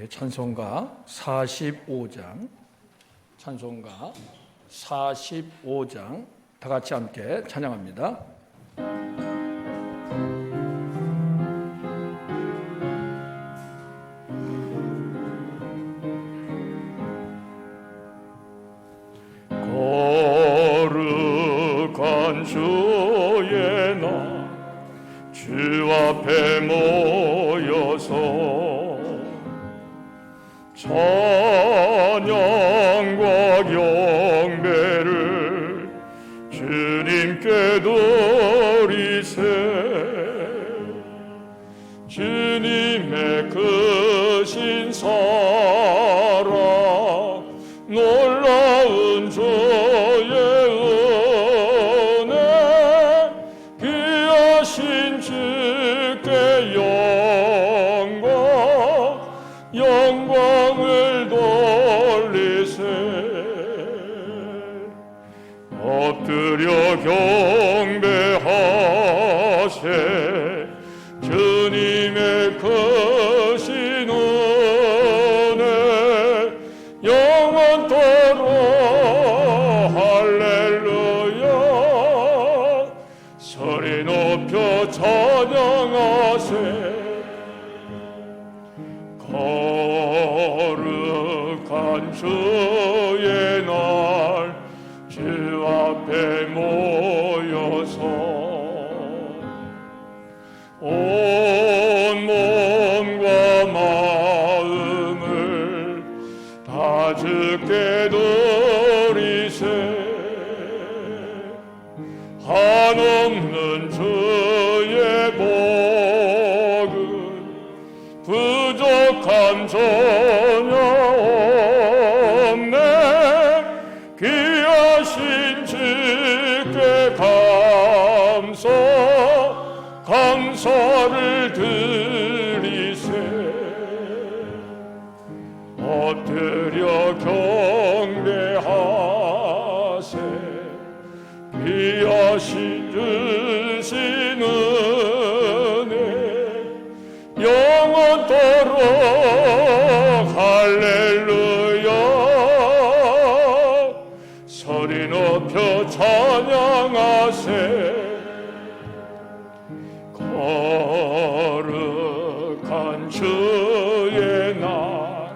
찬송가 45장, 찬송가 45장 다 같이 함께 찬양합니다. 거룩한 주의 날 주 앞에 모여서 찬양과 경배를 주님께 드리세. 주님의 크신 사랑 놀라운 주의 은혜 귀하신 주께 영광을 돌리세. 엎드려 경배하세. 주님의 크신 은혜 영원토록 할렐루야. 소리 높여 찬양하세. 거룩한 주의 날 주 앞에 모여서 온 몸과 마음을 다 주께 드리세. 한없는 주의 복은 부족함 전혀 없네. 귀하신 주께 감사를 드리세. 엎드려 경배하세. 귀하신 주신 은혜 영원토록 할렐루야. 소리 높여 찬양하세. 거룩한 주의 날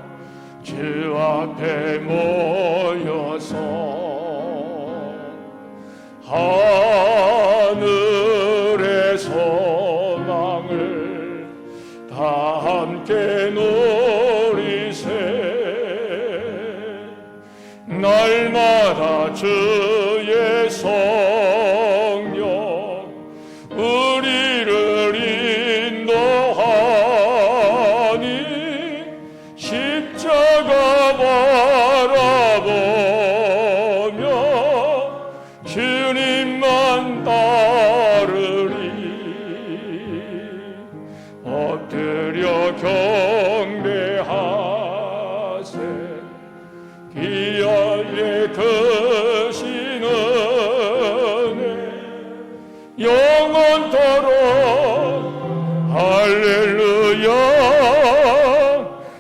주 앞에 모여서 하늘의 소망을 다 함께 누리세. 날마다 주의 성령 우리를 인도하니 십자가 바라보며 주님만 따르리. 엎드려 경배하세. 귀하의 크신 은혜 영원토록 할렐루야.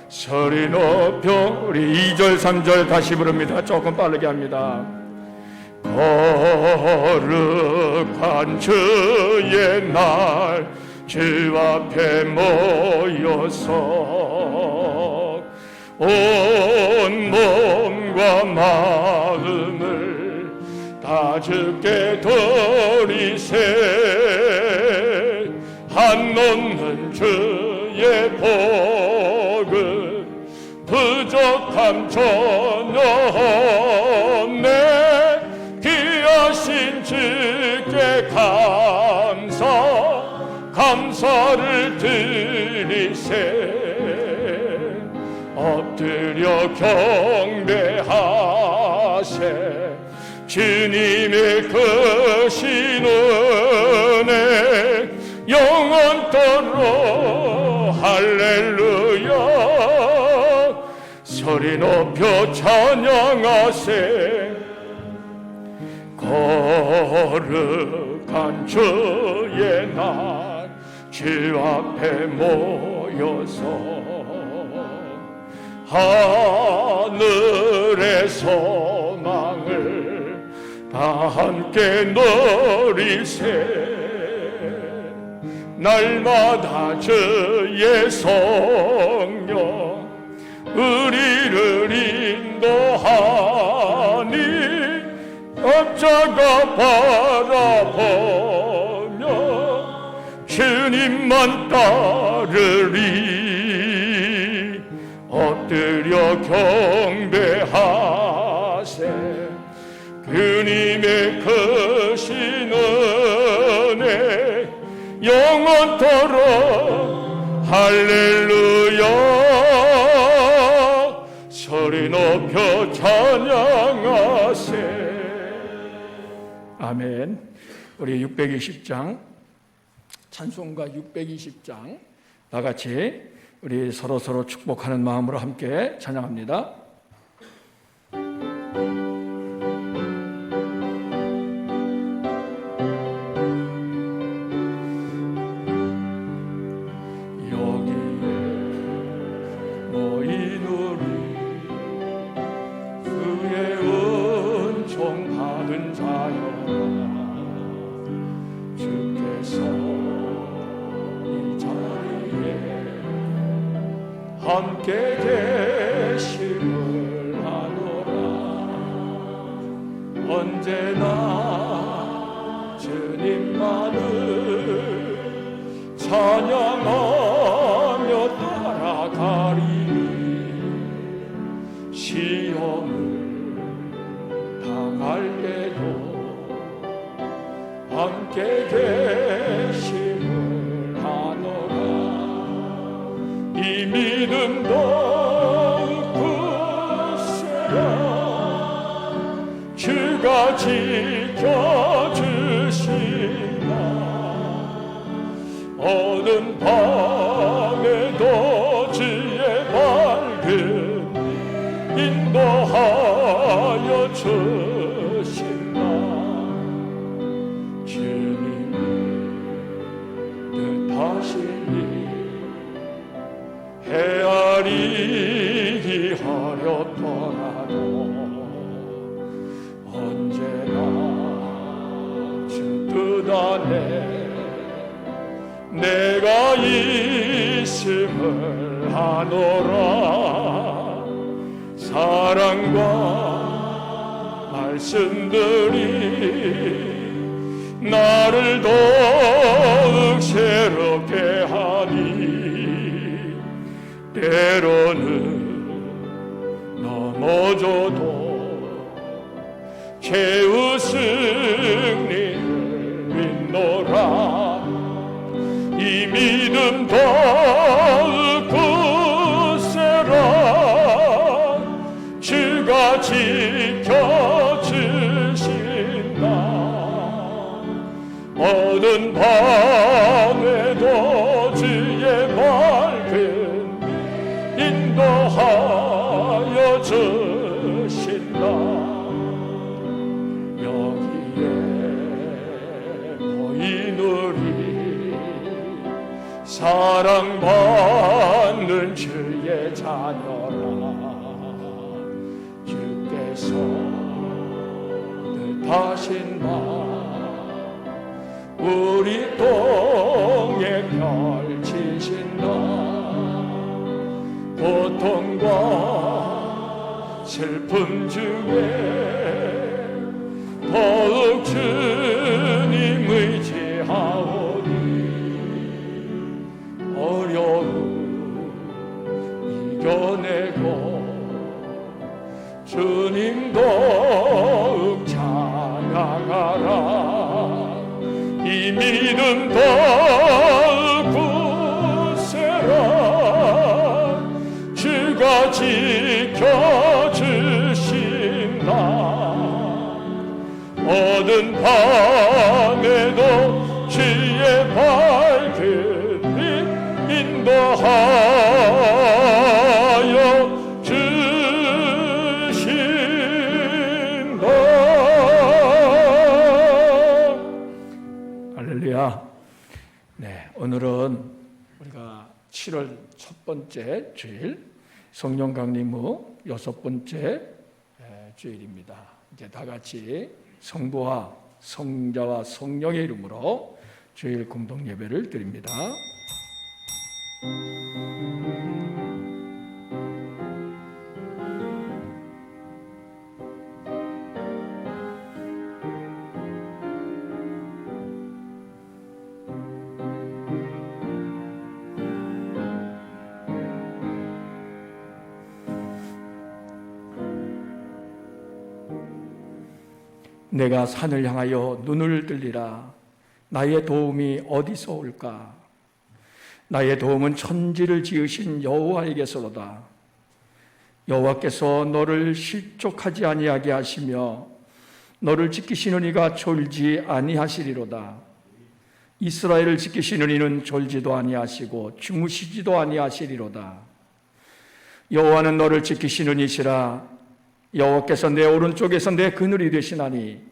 소리 높여 우리 2절 3절 다시 부릅니다. 조금 빠르게 합니다. 거룩한 주의 날 주 앞에 모여서 온 몸과 마음을 다 주께 드리세. 한없는 주의 복은 부족함 전혀 없네. 귀하신 주께 감사를 드리세. 엎드려 경배하세. 주님의 크신 은혜 영원토록 할렐루야. 소리 높여 찬양하세. 거룩한 주의 날 주 앞에 모여서 하늘의 소망을 다 함께 누리세. 날마다 주의 성령 우리를 인도하니 십자가 바라보며 주님만 따르리. 엎드려 경배하세. 주님의 크신 은혜 영원토록 할렐루야. 소리 높여 찬양하세. 아멘. 우리 620장 찬송가 620장 다 같이 우리 서로 축복하는 마음으로 함께 찬양합니다. 함께 계심을 하노라. 언제나 주님만을 찬양하며 따라가리니 시험을 당할 때도 함께 계심을 하노라. 이 믿음 더욱 굳세라. 주가 지켜주신다. 어두운 밤에도 주의 밝은 인도하여 주신다. 주님이 뜻하시니 헤아리기 어렵더라도 언제나 주 뜻 안에 내가 있음을 하노라. 사랑과 말씀들이 나를 더욱 새롭게 하니 때로는 넘어져도 최후 승리를 믿노라. 이 믿음 더욱 굳세라. 주가 지켜주신다. 어두운 밤에도 주의 밝은 인도하여 주신다. 여기에 모인 우리 사랑받는 주의 자녀라. 주께서 뜻하신 바 우리 통에 펼치신다. 고통과 슬픔 중에 더욱 주님 의지하오니 어려움 이겨내고 주님 더욱 찬양하라. 이 믿음 더욱 굳세라. 주가 지켜주신다. 어두운 밤에도 주의 밝은 빛 인도하여 주신다. 할렐루야. 네, 오늘은 우리가 7월 첫 번째 주일 성령 강림 후 6번째 주일입니다. 이제 다 같이 성부와 성자와 성령의 이름으로 주일 공동 예배를 드립니다. 내가 산을 향하여 눈을 들리라. 나의 도움이 어디서 올까? 나의 도움은 천지를 지으신 여호와에게서로다. 여호와께서 너를 실족하지 아니하게 하시며 너를 지키시는 이가 졸지 아니하시리로다. 이스라엘을 지키시는 이는 졸지도 아니하시고 주무시지도 아니하시리로다. 여호와는 너를 지키시는 이시라. 여호와께서 내 오른쪽에서 내 그늘이 되시나니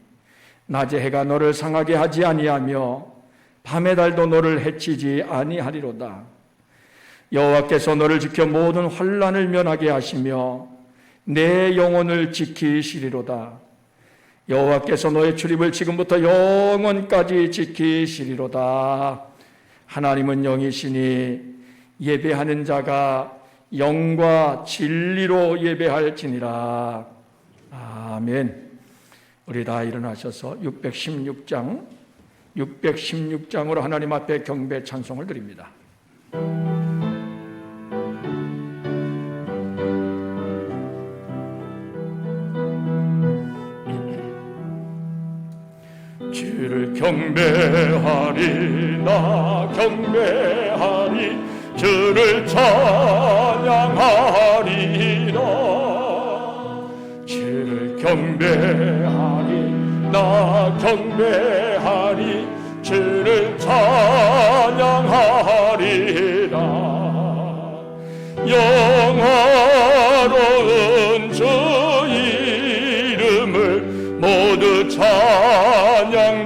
낮에 해가 너를 상하게 하지 아니하며 밤의 달도 너를 해치지 아니하리로다. 여호와께서 너를 지켜 모든 환난을 면하게 하시며 내 영혼을 지키시리로다. 여호와께서 너의 출입을 지금부터 영원까지 지키시리로다. 하나님은 영이시니 예배하는 자가 영과 진리로 예배할지니라. 아멘. 우리 다 일어나셔서 616장으로 하나님 앞에 경배 찬송을 드립니다. 주를 경배하리 나 경배하리 주를 찬양하리라. 주를 경배하리 나 경배하리 주를 찬양하리라. 영화로운 주 이름을 모두 찬양드리옵니다.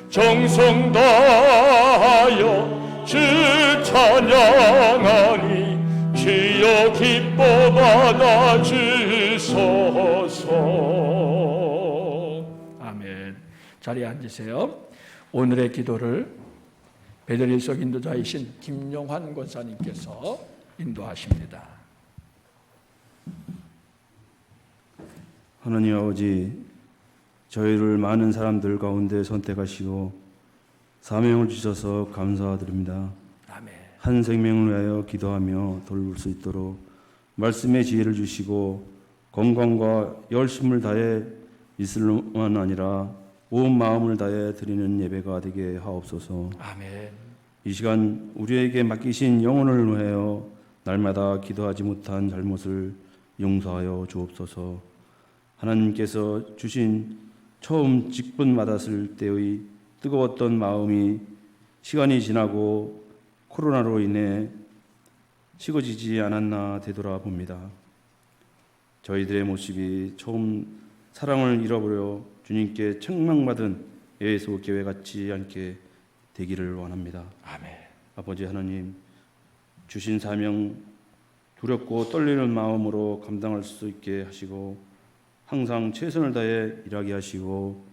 정성 다하여 주 찬양하니 주여 기뻐 받아 주소서. 아멘. 자리에 앉으세요. 오늘의 기도를 베들리석 인도자이신 김용환 권사님께서 인도하십니다. 하나님 아버지, 저희를 많은 사람들 가운데 선택하시고 사명을 주셔서 감사드립니다. 아멘. 한 생명을 위하여 기도하며 돌볼 수 있도록 말씀의 지혜를 주시고 건강과 열심을 다해 있을뿐만 아니라 온 마음을 다해 드리는 예배가 되게 하옵소서. 아멘. 이 시간 우리에게 맡기신 영혼을 위하여 날마다 기도하지 못한 잘못을 용서하여 주옵소서. 하나님께서 주신 처음 직분 받았을 때의 뜨거웠던 마음이 시간이 지나고 코로나로 인해 식어지지 않았나 되돌아봅니다. 저희들의 모습이 처음 사랑을 잃어버려 주님께 책망받은 예수 교회 같지 않게 되기를 원합니다. 아멘. 아버지 하나님, 주신 사명 두렵고 떨리는 마음으로 감당할 수 있게 하시고 항상 최선을 다해 일하게 하시고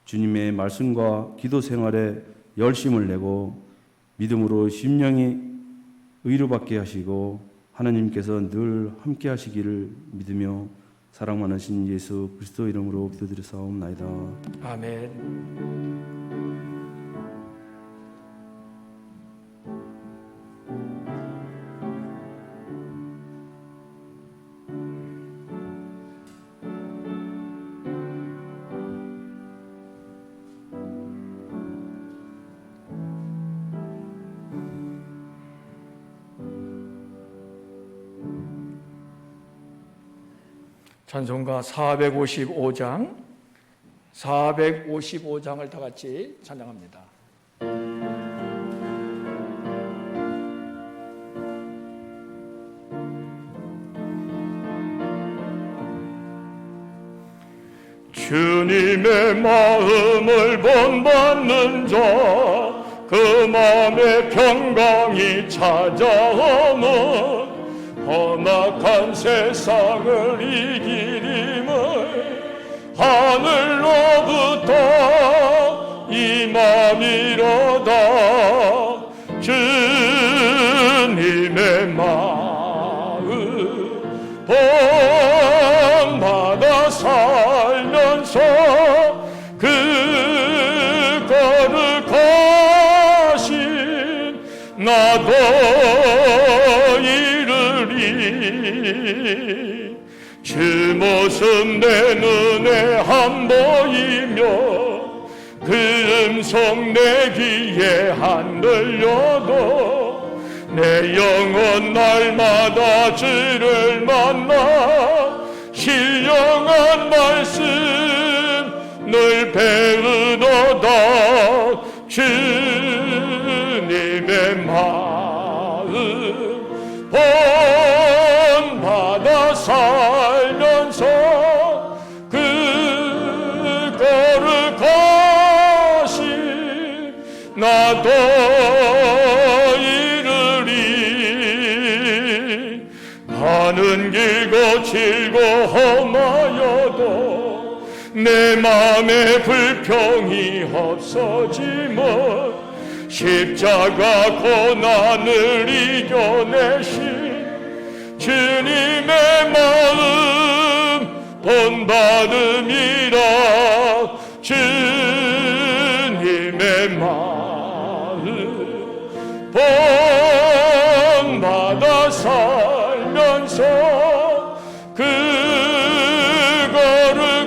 주님의 말씀과 기도 생활에 열심을 내고 믿음으로 심령이 의로받게 하시고 하나님께서 늘 함께 하시기를 믿으며 사랑 많으신 예수 그리스도 이름으로 기도드렸사옵나이다. 아멘. 찬송가 455장을 다 같이 찬양합니다. 주님의 마음을 본받는 자 그 마음에 평강이 찾아오면 험악한 세상을 이기림을 하늘로부터 임함이로다. 주님의 마음 본받아 살면서 그 거룩하신 나도 이르리. 주 모습 내 눈에 안 보이며 그 음성 내 귀에 안 들려도 내 영혼 날마다 주를 만나 신령한 말씀 늘 배우노다. 주님의 마음 본받아 살면서 그 거룩하신 나도 이르리. 가는 길고 길고 험하여도 내 맘에 불평이 없어지면 십자가 고난을 이겨내신 주님의 마음 본받음이라. 주님의 마음 본받아 살면서 그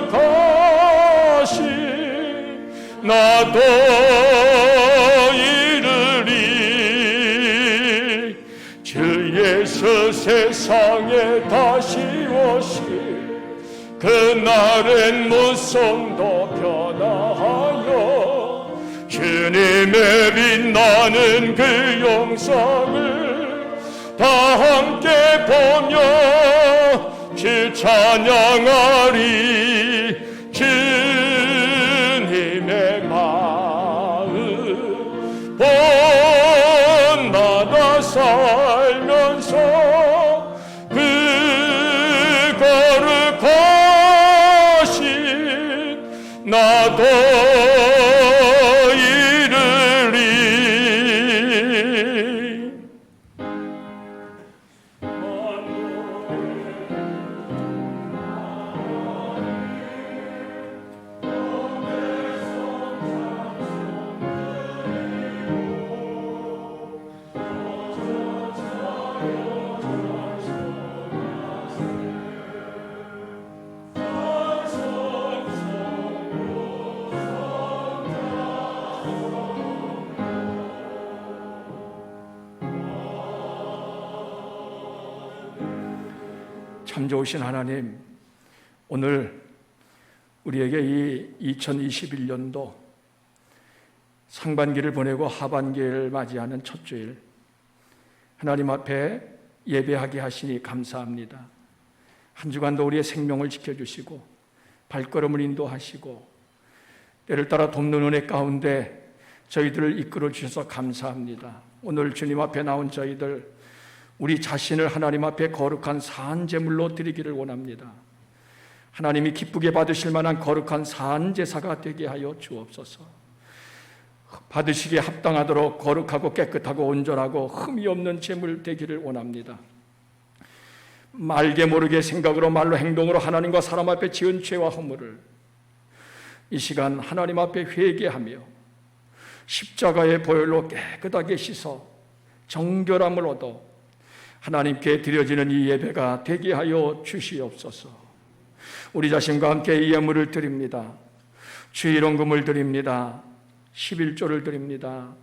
거룩하신 나도 이르리. 주 예수 세상에 다시 오실 그날엔 무성도 변화하여 주님의 빛나는 그 영상을 다 함께 보며 주 찬양하리. 주님의 마음 본받아 살면서 그 거룩하신 나도 이르리. 참 좋으신 하나님, 오늘 우리에게 이 2021년도 상반기를 보내고 하반기를 맞이하는 첫 주일, 하나님 앞에 예배하게 하시니 감사합니다. 한 주간도 우리의 생명을 지켜주시고 발걸음을 인도하시고 때를 따라 돕는 은혜 가운데 저희들을 이끌어 주셔서 감사합니다. 오늘 주님 앞에 나온 저희들, 우리 자신을 하나님 앞에 거룩한 산제물로 드리기를 원합니다. 하나님이 기쁘게 받으실 만한 거룩한 산제사가 되게 하여 주옵소서. 받으시기에 합당하도록 거룩하고 깨끗하고 온전하고 흠이 없는 제물 되기를 원합니다. 알게 모르게 생각으로 말로 행동으로 하나님과 사람 앞에 지은 죄와 허물을 이 시간 하나님 앞에 회개하며 십자가의 보혈로 깨끗하게 씻어 정결함을 얻어 하나님께 드려지는 이 예배가 되게 하여 주시옵소서. 우리 자신과 함께 이 예물을 드립니다. 주일원금을 드립니다. 11조를 드립니다.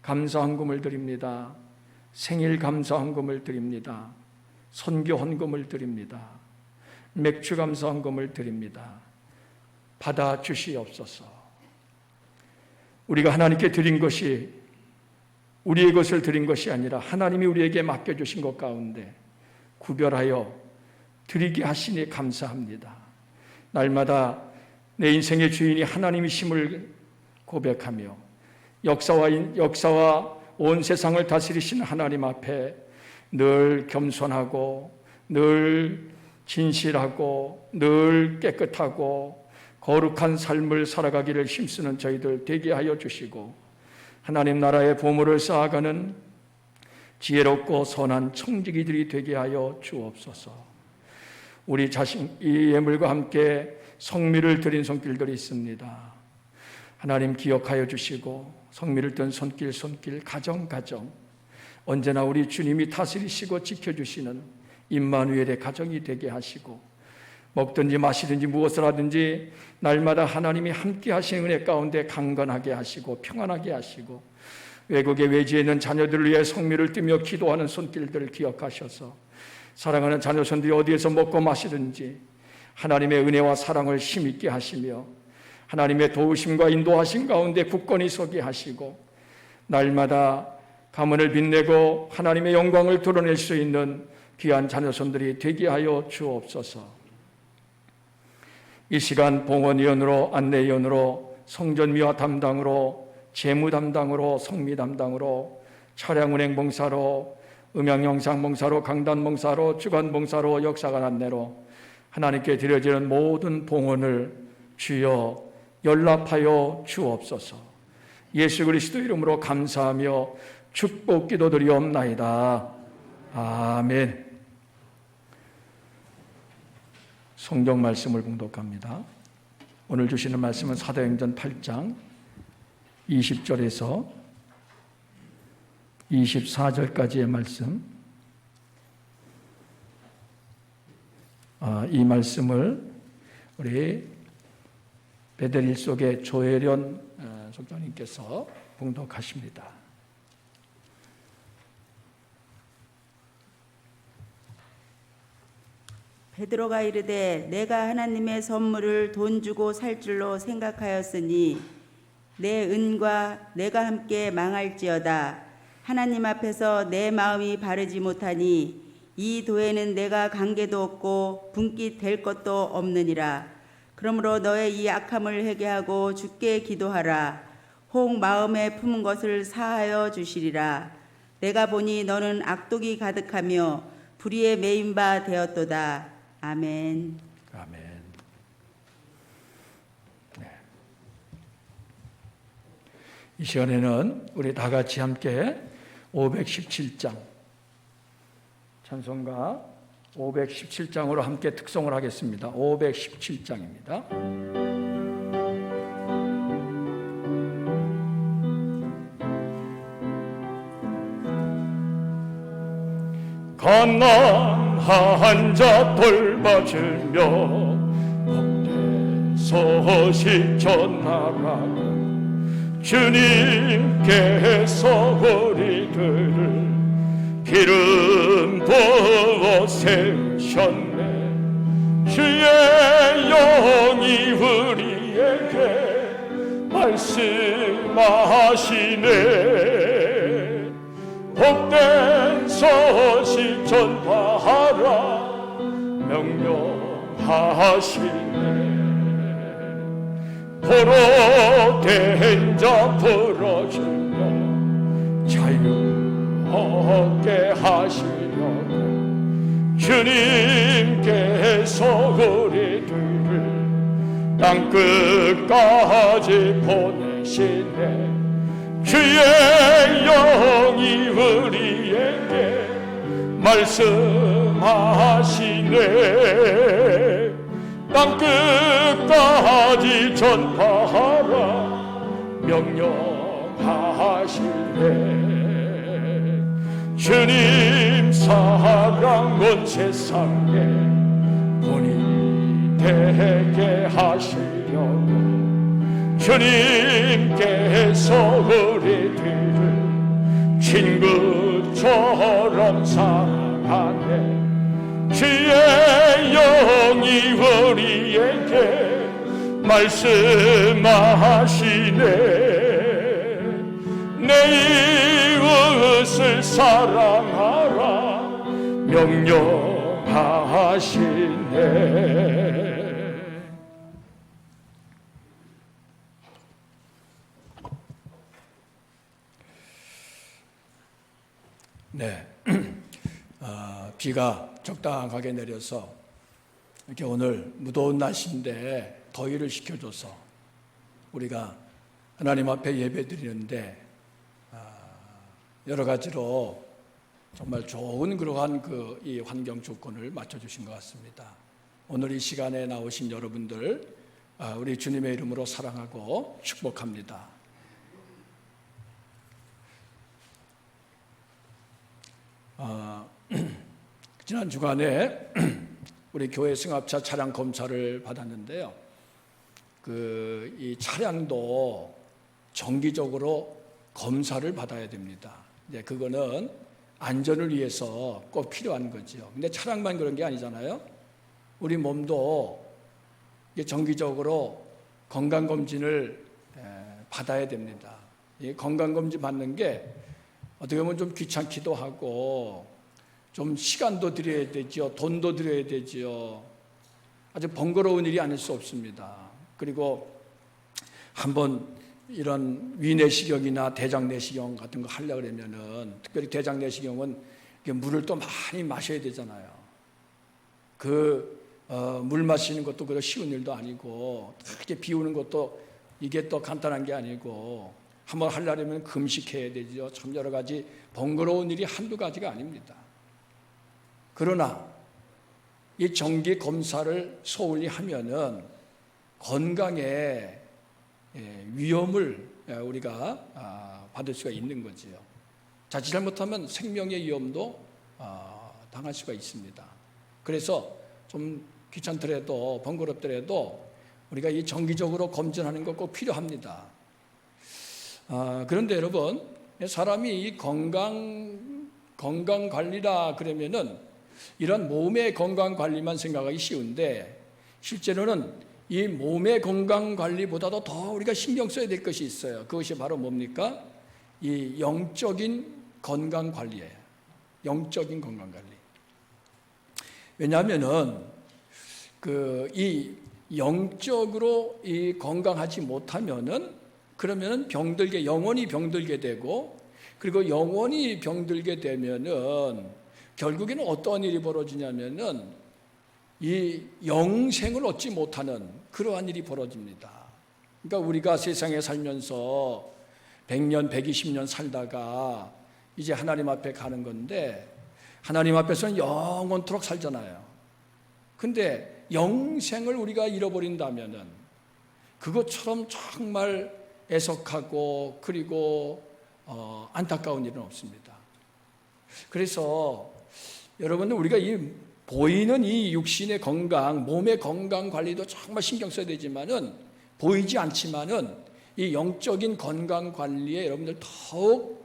감사헌금을 드립니다. 생일 감사헌금을 드립니다. 선교 헌금을 드립니다. 맥주 감사헌금을 드립니다. 받아 주시옵소서. 우리가 하나님께 드린 것이 우리의 것을 드린 것이 아니라 하나님이 우리에게 맡겨주신 것 가운데 구별하여 드리게 하시니 감사합니다. 날마다 내 인생의 주인이 하나님이심을 고백하며 역사와 온 세상을 다스리신 하나님 앞에 늘 겸손하고 늘 진실하고 늘 깨끗하고 거룩한 삶을 살아가기를 힘쓰는 저희들 되게 하여 주시고, 하나님 나라의 보물을 쌓아가는 지혜롭고 선한 청지기들이 되게 하여 주옵소서. 우리 자신 이 예물과 함께 성미를 드린 손길들이 있습니다. 하나님 기억하여 주시고 성미를 든 손길 가정 언제나 우리 주님이 다스리시고 지켜주시는 임마누엘의 가정이 되게 하시고, 먹든지 마시든지 무엇을 하든지 날마다 하나님이 함께 하시는 은혜 가운데 강건하게 하시고 평안하게 하시고, 외국에 외지에 있는 자녀들을 위해 성미를 띠며 기도하는 손길들을 기억하셔서 사랑하는 자녀손들이 어디에서 먹고 마시든지 하나님의 은혜와 사랑을 힘있게 하시며 하나님의 도우심과 인도하심 가운데 굳건히 서게 하시고, 날마다 가문을 빛내고 하나님의 영광을 드러낼 수 있는 귀한 자녀손들이 되게 하여 주옵소서. 이 시간 봉헌위원으로, 안내위원으로, 성전미화 담당으로, 재무 담당으로, 성미 담당으로, 차량운행 봉사로, 음향영상 봉사로, 강단 봉사로, 주간 봉사로, 역사관 안내로 하나님께 드려지는 모든 봉헌을 주여 연락하여 주옵소서. 예수 그리스도 이름으로 감사하며 축복 기도드리옵나이다. 아멘. 성경 말씀을 봉독합니다. 오늘 주시는 말씀은 사도행전 8장 20절에서 24절까지의 말씀. 이 말씀을 우리 베델 일속의 조혜련 속장님께서 봉독하십니다. 베드로가 이르되 내가 하나님의 선물을 돈 주고 살 줄로 생각하였으니 내 은과 내가 함께 망할지어다. 하나님 앞에서 내 마음이 바르지 못하니 이 도에는 내가 관계도 없고 분깃 될 것도 없느니라. 그러므로 너의 이 악함을 회개하고 주께 기도하라. 혹 마음에 품은 것을 사하여 주시리라. 내가 보니 너는 악독이 가득하며 불의에 매인 바 되었도다. 아멘. 아멘. 네. 이 시간에는 우리 다 같이 함께 517장 찬송가 517장으로 함께 특송을 하겠습니다. 517장입니다. 가난한 자 돌봐주며 복된 소식 전하라고 주님께서 우리들을 기름 부어 세우셨네. 주의 영이 우리에게 말씀하시네. 복된 소식 전파하라 명령하시네. 포로된 자 풀어주며 자유 얻게 하시려고 주님께서 우리들을 땅끝까지 보내시네. 주의 영이 우리에게 말씀하시네. 땅끝까지 전파하라 명령하시네. 주님 사랑 온 세상에 본이 되게 하시려고 주님께서 우리들을 친구처럼 사랑하네. 주의 영이 우리에게 말씀하시네. 내 이웃을 사랑하라 명령하시네. 네, 비가 적당하게 내려서 이렇게 오늘 무더운 날씨인데 더위를 식혀줘서 우리가 하나님 앞에 예배드리는데 여러 가지로 정말 좋은 그러한 이 환경 조건을 맞춰주신 것 같습니다. 오늘 이 시간에 나오신 여러분들 우리 주님의 이름으로 사랑하고 축복합니다. 지난 주간에 우리 교회 승합차 차량 검사를 받았는데요. 이 차량도 정기적으로 검사를 받아야 됩니다. 이제 그거는 안전을 위해서 꼭 필요한 거죠. 근데 차량만 그런 게 아니잖아요. 우리 몸도 정기적으로 건강검진을 받아야 됩니다. 이 건강검진 받는 게 어떻게 보면 좀 귀찮기도 하고 좀 시간도 들여야 되죠. 돈도 들여야 되죠. 아주 번거로운 일이 아닐 수 없습니다. 그리고 한번 이런 위내시경이나 대장내시경 같은 거 하려고 그러면은 특별히 대장내시경은 물을 또 많이 마셔야 되잖아요. 물 마시는 것도 그렇게 쉬운 일도 아니고 이렇게 비우는 것도 이게 또 간단한 게 아니고 한번 하려면 금식해야 되죠. 참 여러 가지 번거로운 일이 한두 가지가 아닙니다. 그러나 이 정기 검사를 소홀히 하면은 건강에 위험을 우리가 받을 수가 있는 거지요. 자칫 잘못하면 생명의 위험도 당할 수가 있습니다. 그래서 좀 귀찮더라도 번거롭더라도 우리가 이 정기적으로 검진하는 거 꼭 필요합니다. 그런데 여러분, 사람이 이 건강 관리라 그러면은 이런 몸의 건강 관리만 생각하기 쉬운데 실제로는 이 몸의 건강 관리보다도 더 우리가 신경 써야 될 것이 있어요. 그것이 바로 뭡니까? 이 영적인 건강 관리예요. 영적인 건강 관리. 왜냐하면은 이 영적으로 이 건강하지 못하면은 그러면은 영원히 병들게 되고, 그리고 영원히 병들게 되면은 결국에는 어떠한 일이 벌어지냐면은 이 영생을 얻지 못하는 그러한 일이 벌어집니다. 그러니까 우리가 세상에 살면서 100년, 120년 살다가 이제 하나님 앞에 가는 건데 하나님 앞에서는 영원토록 살잖아요. 근데 영생을 우리가 잃어버린다면은 그것처럼 정말 애석하고 그리고 안타까운 일은 없습니다. 그래서 여러분들 우리가 보이는 이 육신의 건강, 몸의 건강 관리도 정말 신경 써야 되지만은 보이지 않지만은 이 영적인 건강 관리에 여러분들 더욱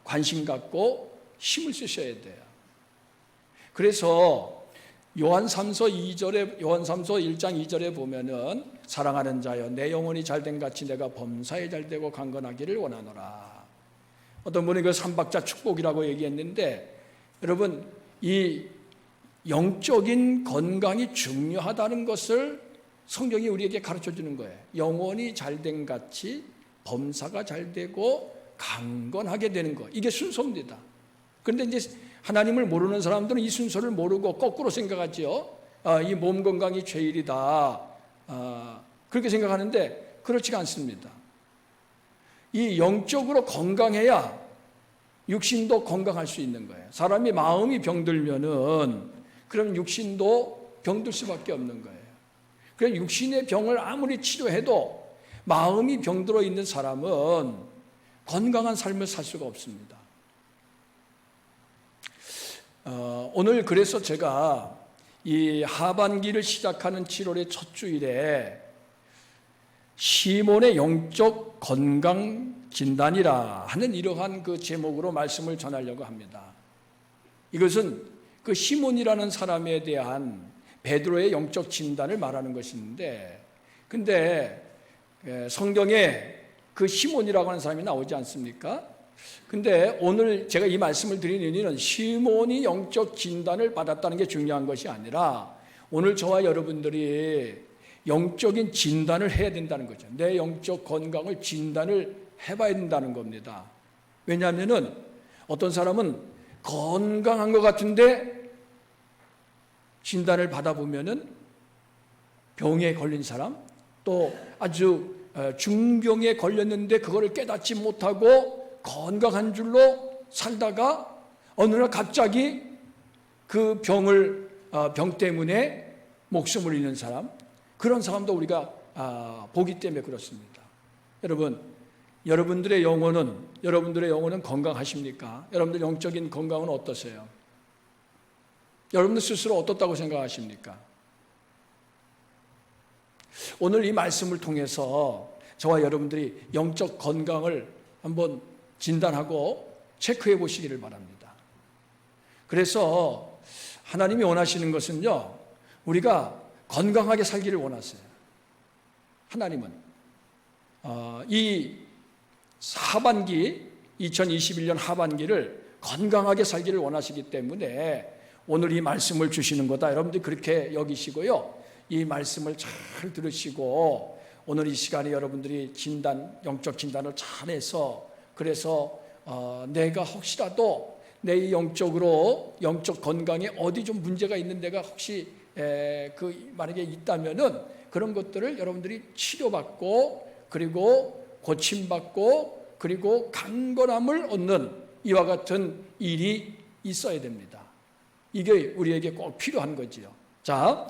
관심 갖고 힘을 쓰셔야 돼요. 그래서 요한삼서 1장 2절에 보면은 사랑하는 자여 내 영혼이 잘된 같이 내가 범사에 잘되고 강건하기를 원하노라. 어떤 분이 그 삼박자 축복이라고 얘기했는데 여러분 이 영적인 건강이 중요하다는 것을 성경이 우리에게 가르쳐 주는 거예요. 영혼이 잘된 같이 범사가 잘되고 강건하게 되는 것. 이게 순서입니다. 그런데 이제 하나님을 모르는 사람들은 이 순서를 모르고 거꾸로 생각하죠. 이 몸 건강이 죄일이다. 그렇게 생각하는데 그렇지가 않습니다. 이 영적으로 건강해야 육신도 건강할 수 있는 거예요. 사람이 마음이 병들면은 그럼 육신도 병들 수밖에 없는 거예요. 그래서 육신의 병을 아무리 치료해도 마음이 병들어 있는 사람은 건강한 삶을 살 수가 없습니다. 오늘 그래서 제가 이 하반기를 시작하는 7월의 첫 주일에 시몬의 영적 건강 진단이라 하는 이러한 그 제목으로 말씀을 전하려고 합니다. 이것은 그 시몬이라는 사람에 대한 베드로의 영적 진단을 말하는 것인데, 근데 성경에 그 시몬이라고 하는 사람이 나오지 않습니까? 근데 오늘 제가 이 말씀을 드리는 의미는 시몬이 영적 진단을 받았다는 게 중요한 것이 아니라 오늘 저와 여러분들이 영적인 진단을 해야 된다는 거죠. 내 영적 건강을 진단을 해봐야 된다는 겁니다. 왜냐하면은 어떤 사람은 건강한 것 같은데 진단을 받아보면은 병에 걸린 사람, 또 아주 중병에 걸렸는데 그거를 깨닫지 못하고 건강한 줄로 살다가 어느 날 갑자기 그 병 때문에 목숨을 잃는 사람, 그런 사람도 우리가 보기 때문에 그렇습니다. 여러분, 여러분들의 영혼은 건강하십니까? 여러분들 영적인 건강은 어떠세요? 여러분들 스스로 어떻다고 생각하십니까? 오늘 이 말씀을 통해서 저와 여러분들이 영적 건강을 한번 진단하고 체크해 보시기를 바랍니다. 그래서 하나님이 원하시는 것은요, 우리가 건강하게 살기를 원하세요. 하나님은 이 하반기, 2021년 하반기를 건강하게 살기를 원하시기 때문에 오늘 이 말씀을 주시는 거다. 여러분들이 그렇게 여기시고요, 이 말씀을 잘 들으시고 오늘 이 시간에 여러분들이 영적 진단을 잘해서, 그래서 내가 혹시라도 내 영적 건강에 어디 좀 문제가 있는 데가 혹시 만약에 있다면은 그런 것들을 여러분들이 치료받고, 그리고 고침받고, 그리고 강건함을 얻는 이와 같은 일이 있어야 됩니다. 이게 우리에게 꼭 필요한 거지요. 자,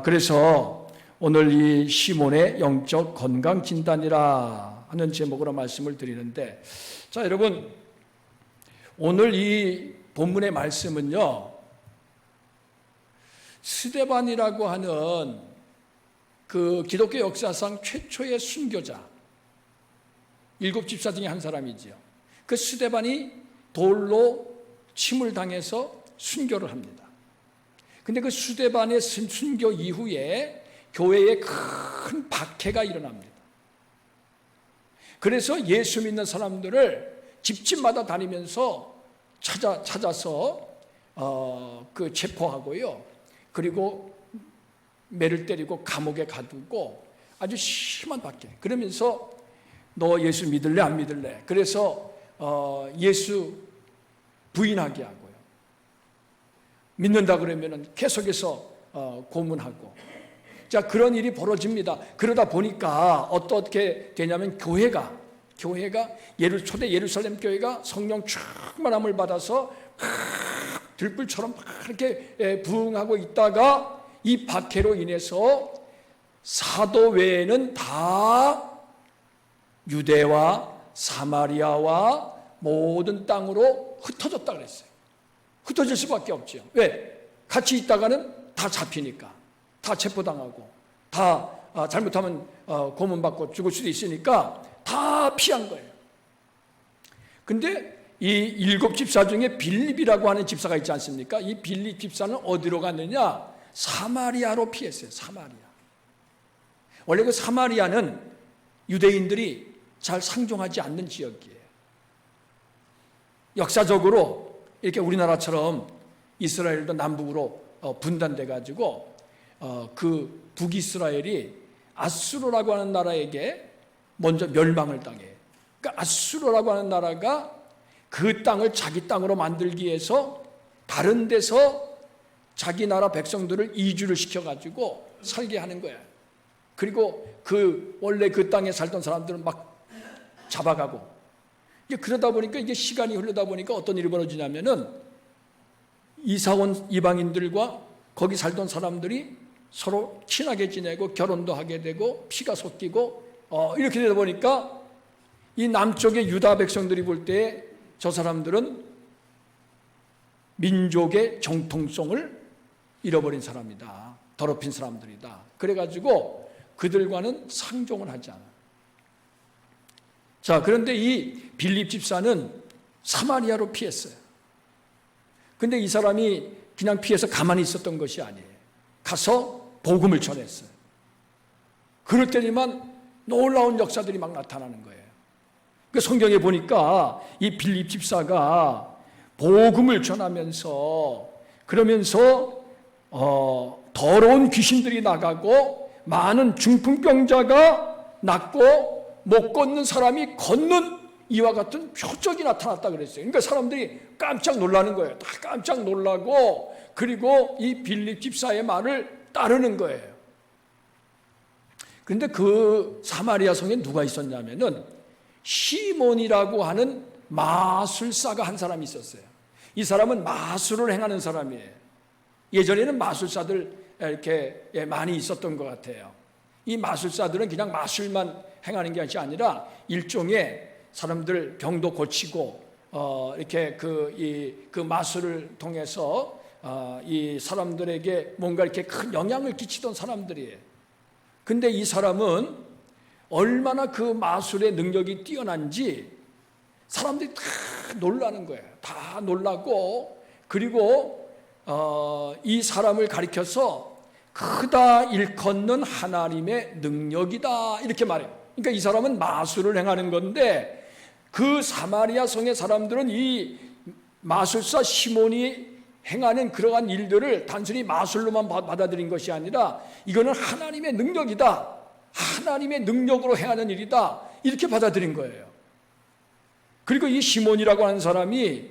그래서 오늘 이 시몬의 영적 건강 진단이라 하는 제목으로 말씀을 드리는데, 자, 여러분, 오늘 이 본문의 말씀은요, 스데반이라고 하는 그 기독교 역사상 최초의 순교자, 7 집사 중에 한 사람이지요. 그 스데반이 돌로 침을 당해서 순교를 합니다. 근데 그 스데반의 순교 이후에 교회에 큰 박해가 일어납니다. 그래서 예수 믿는 사람들을 집집마다 다니면서 찾아서 그 체포하고요, 그리고 매를 때리고 감옥에 가두고 아주 심한 박해. 그러면서 너 예수 믿을래 안 믿을래? 그래서 예수 부인하게 하고요, 믿는다 그러면은 계속해서 고문하고. 자, 그런 일이 벌어집니다. 그러다 보니까 어떻게 되냐면 교회가 초대 예루살렘 교회가 성령 충만함을 받아서 들불처럼 이렇게 부흥하고 있다가 이 박해로 인해서 사도 외에는 다 유대와 사마리아와 모든 땅으로 흩어졌다 그랬어요. 흩어질 수밖에 없죠. 왜? 같이 있다가는 다 잡히니까, 다 체포당하고, 다 잘못하면 고문받고 죽을 수도 있으니까 다 피한 거예요. 근데 이 7 집사 중에 빌립이라고 하는 집사가 있지 않습니까? 이 빌립 집사는 어디로 갔느냐? 사마리아로 피했어요. 사마리아. 원래 그 사마리아는 유대인들이 잘 상종하지 않는 지역이에요. 역사적으로 이렇게 우리나라처럼 이스라엘도 남북으로 분단돼 가지고 그 북이스라엘이 아수르라고 하는 나라에게 먼저 멸망을 당해요. 그러니까 아수르라고 하는 나라가 그 땅을 자기 땅으로 만들기 위해서 다른 데서 자기 나라 백성들을 이주를 시켜가지고 살게 하는 거예요. 그리고 원래 그 땅에 살던 사람들은 막 잡아가고. 그러다 보니까 이게 시간이 흐르다 보니까 어떤 일이 벌어지냐면은 이사온 이방인들과 거기 살던 사람들이 서로 친하게 지내고 결혼도 하게 되고 피가 섞이고 이렇게 되다 보니까 이 남쪽의 유다 백성들이 볼 때 저 사람들은 민족의 정통성을 잃어버린 사람이다. 더럽힌 사람들이다. 그래가지고 그들과는 상종을 하지 않아. 자, 그런데 이 빌립 집사는 사마리아로 피했어요. 근데 이 사람이 그냥 피해서 가만히 있었던 것이 아니에요. 가서 복음을 전했어요. 그럴 때니만 놀라운 역사들이 막 나타나는 거예요. 그 성경에 보니까 이 빌립 집사가 복음을 전하면서 그러면서 더러운 귀신들이 나가고 많은 중풍병자가 낫고 못 걷는 사람이 걷는 이와 같은 표적이 나타났다 그랬어요. 그러니까 사람들이 깜짝 놀라는 거예요. 다 깜짝 놀라고 그리고 이 빌립 집사의 말을 따르는 거예요. 그런데 그 사마리아 성에 누가 있었냐면은 시몬이라고 하는 마술사가 한 사람이 있었어요. 이 사람은 마술을 행하는 사람이에요. 예전에는 마술사들 이렇게 많이 있었던 것 같아요. 이 마술사들은 그냥 마술만 행하는 게 아니라 일종의 사람들 병도 고치고 이렇게 그 마술을 통해서 이 사람들에게 뭔가 이렇게 큰 영향을 끼치던 사람들이에요. 근데 이 사람은 얼마나 그 마술의 능력이 뛰어난지 사람들이 다 놀라는 거예요. 다 놀라고 그리고 이 사람을 가리켜서 크다 일컫는 하나님의 능력이다 이렇게 말해요. 그러니까 이 사람은 마술을 행하는 건데 그 사마리아 성의 사람들은 이 마술사 시몬이 행하는 그러한 일들을 단순히 마술로만 받아들인 것이 아니라 이거는 하나님의 능력이다. 하나님의 능력으로 행하는 일이다. 이렇게 받아들인 거예요. 그리고 이 시몬이라고 하는 사람이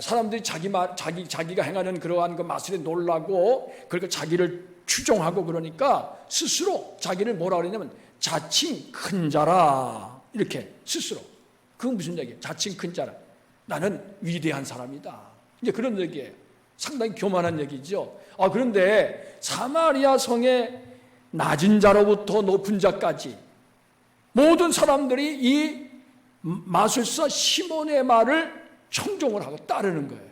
사람들이 자기가 행하는 그러한 그 마술에 놀라고 그리고 자기를 추종하고 그러니까 스스로 자기를 뭐라 그러냐면 자칭 큰 자라 이렇게 스스로. 그건 무슨 얘기예요? 자칭 큰 자라. 나는 위대한 사람이다. 이제 그런 얘기예요. 상당히 교만한 얘기죠. 그런데 사마리아 성의 낮은 자로부터 높은 자까지 모든 사람들이 이 마술사 시몬의 말을 청종을 하고 따르는 거예요.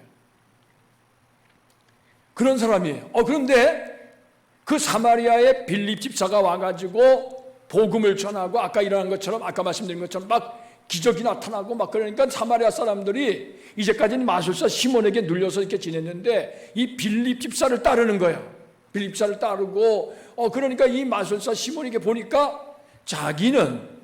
그런 사람이에요. 그런데 그 사마리아의 빌립 집사가 와가지고 복음을 전하고 아까 일어난 것처럼 아까 말씀드린 것처럼 막 기적이 나타나고 막 그러니까 사마리아 사람들이 이제까지는 마술사 시몬에게 눌려서 이렇게 지냈는데 이 빌립 집사를 따르는 거예요. 빌립 집사를 따르고 그러니까 이 마술사 시몬에게 보니까 자기는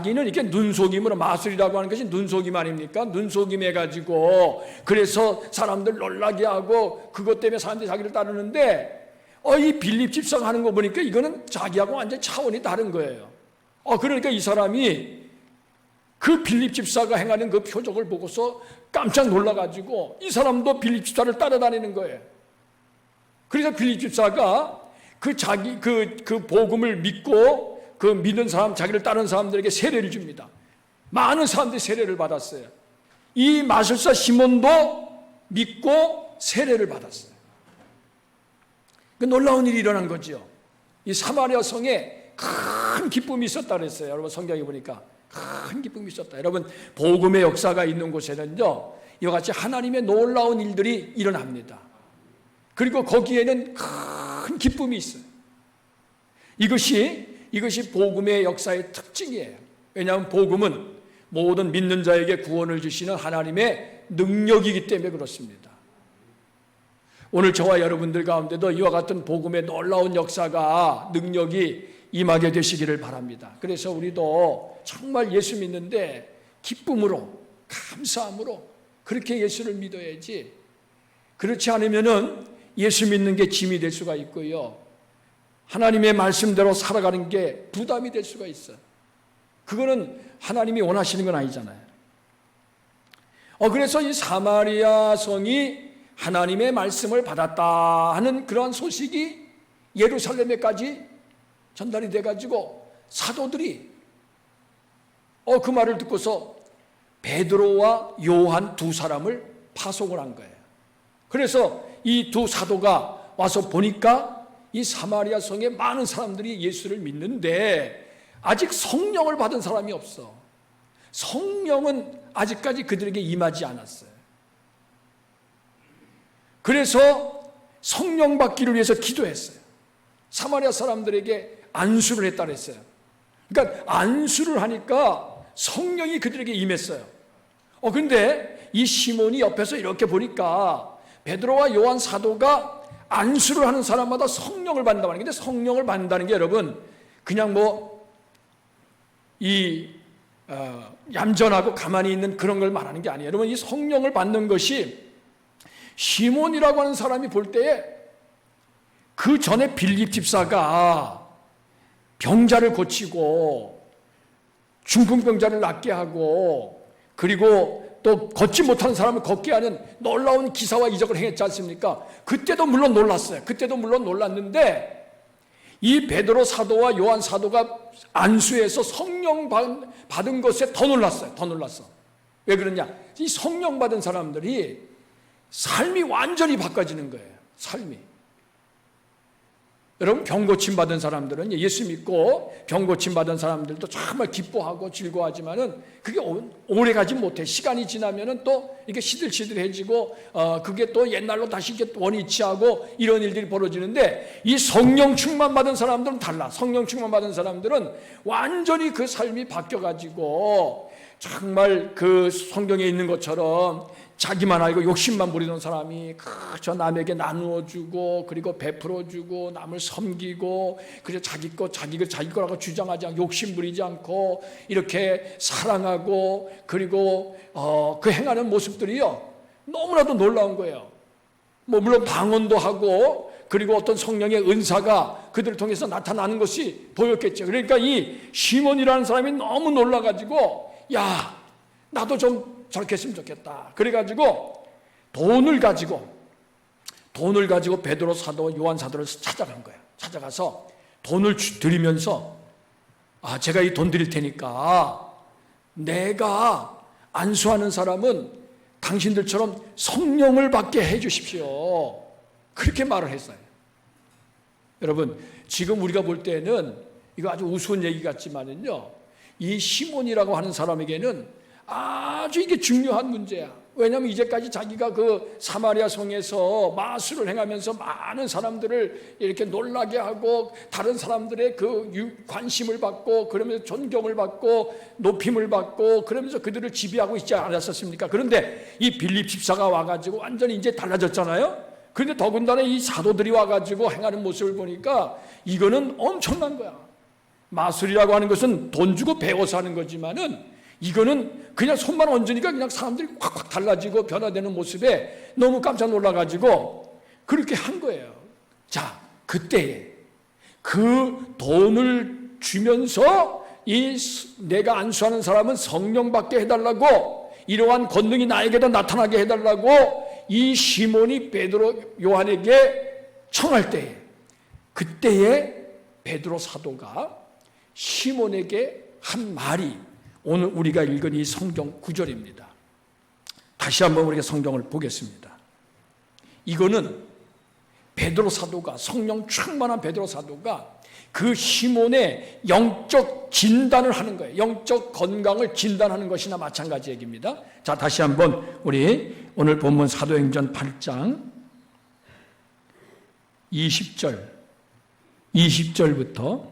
이렇게 눈속임으로 마술이라고 하는 것이 눈속임 아닙니까? 눈속임 해가지고 그래서 사람들 놀라게 하고 그것 때문에 사람들이 자기를 따르는데 이 빌립 집사가 하는 거 보니까 이거는 자기하고 완전 차원이 다른 거예요. 그러니까 이 사람이 그 빌립 집사가 행하는 그 표적을 보고서 깜짝 놀라가지고 이 사람도 빌립 집사를 따라다니는 거예요. 그래서 빌립 집사가 그 복음을 믿고 그 믿는 사람, 자기를 따르는 사람들에게 세례를 줍니다. 많은 사람들이 세례를 받았어요. 이 마술사 시몬도 믿고 세례를 받았어요. 그 놀라운 일이 일어난 거죠. 이 사마리아 성에 큰 기쁨이 있었다 그랬어요. 여러분 성경에 보니까 큰 기쁨이 있었다. 여러분 복음의 역사가 있는 곳에는요 이와 같이 하나님의 놀라운 일들이 일어납니다. 그리고 거기에는 큰 기쁨이 있어요. 이것이 복음의 역사의 특징이에요. 왜냐하면 복음은 모든 믿는 자에게 구원을 주시는 하나님의 능력이기 때문에 그렇습니다. 오늘 저와 여러분들 가운데도 이와 같은 복음의 놀라운 역사가 능력이 임하게 되시기를 바랍니다. 그래서 우리도 정말 예수 믿는데 기쁨으로 감사함으로 그렇게 예수를 믿어야지 그렇지 않으면은 예수 믿는 게 짐이 될 수가 있고요. 하나님의 말씀대로 살아가는 게 부담이 될 수가 있어요. 그거는 하나님이 원하시는 건 아니잖아요. 그래서 이 사마리아 성이 하나님의 말씀을 받았다 하는 그러한 소식이 예루살렘에까지 전달이 돼가지고 사도들이 그 말을 듣고서 베드로와 요한 두 사람을 파송을 한 거예요. 그래서 이 두 사도가 와서 보니까 이 사마리아 성에 많은 사람들이 예수를 믿는데 아직 성령을 받은 사람이 없어. 성령은 아직까지 그들에게 임하지 않았어요. 그래서 성령 받기를 위해서 기도했어요. 사마리아 사람들에게 안수를 했다 그랬어요. 그러니까 안수를 하니까 성령이 그들에게 임했어요. 그런데 이 시몬이 옆에서 이렇게 보니까 베드로와 요한 사도가 안수를 하는 사람마다 성령을 받는다고 하는데 성령을 받는다는 게 여러분 그냥 얌전하고 가만히 있는 그런 걸 말하는 게 아니에요. 여러분 이 성령을 받는 것이 시몬이라고 하는 사람이 볼 때에 그 전에 빌립 집사가 병자를 고치고 중풍병자를 낫게 하고 그리고 또 걷지 못하는 사람을 걷게 하는 놀라운 기사와 이적을 행했지 않습니까? 그때도 물론 놀랐어요. 그때도 물론 놀랐는데 이 베드로 사도와 요한 사도가 안수에서 성령 받은 것에 더 놀랐어요. 더 놀랐어. 왜 그러냐? 이 성령 받은 사람들이 삶이 완전히 바꿔지는 거예요. 삶이. 여러분, 병 고침 받은 사람들은 예수 믿고 병 고침 받은 사람들도 정말 기뻐하고 즐거워하지만은 그게 오래 가지 못해. 시간이 지나면은 또 이게 시들시들해지고 그게 또 옛날로 다시 이렇게 원위치하고 이런 일들이 벌어지는데 이 성령 충만 받은 사람들은 달라. 성령 충만 받은 사람들은 완전히 그 삶이 바뀌어 가지고 정말 그 성경에 있는 것처럼 자기만 알고 욕심만 부리던 사람이 저 남에게 나누어 주고 그리고 베풀어 주고 남을 섬기고 그래서 자기 거라고 주장하지 않고 욕심 부리지 않고 이렇게 사랑하고 그리고 그 행하는 모습들이요 너무나도 놀라운 거예요. 뭐 물론 방언도 하고 그리고 어떤 성령의 은사가 그들을 통해서 나타나는 것이 보였겠죠. 그러니까 이 시몬이라는 사람이 너무 놀라가지고 야 나도 좀 저렇게 했으면 좋겠다. 그래가지고 돈을 가지고 베드로 사도, 요한 사도를 찾아간 거예요. 찾아가서 돈을 드리면서 제가 이 돈 드릴 테니까 내가 안수하는 사람은 당신들처럼 성령을 받게 해 주십시오. 그렇게 말을 했어요. 여러분, 지금 우리가 볼 때는 이거 아주 우스운 얘기 같지만은요, 이 시몬이라고 하는 사람에게는 아주 이게 중요한 문제야. 왜냐하면 이제까지 자기가 그 사마리아 성에서 마술을 행하면서 많은 사람들을 이렇게 놀라게 하고 다른 사람들의 그 관심을 받고 그러면서 존경을 받고 높임을 받고 그러면서 그들을 지배하고 있지 않았었습니까? 그런데 이 빌립 집사가 와가지고 완전히 이제 달라졌잖아요. 그런데 더군다나 이 사도들이 와가지고 행하는 모습을 보니까 이거는 엄청난 거야. 마술이라고 하는 것은 돈 주고 배워서 하는 거지만은 이거는 그냥 손만 얹으니까 그냥 사람들이 확확 달라지고 변화되는 모습에 너무 깜짝 놀라가지고 그렇게 한 거예요. 자, 그때에 그 돈을 주면서 내가 안수하는 사람은 성령 받게 해달라고 이러한 권능이 나에게도 나타나게 해달라고 이 시몬이 베드로 요한에게 청할 때에 그때에 베드로 사도가 시몬에게 한 말이 오늘 우리가 읽은 이 성경 구절입니다. 다시 한번 우리가 성경을 보겠습니다. 이거는 베드로 사도가 성령 충만한 베드로 사도가 그 시몬의 영적 진단을 하는 거예요. 영적 건강을 진단하는 것이나 마찬가지 얘기입니다. 자, 다시 한번 우리 오늘 본문 사도행전 8장 20절부터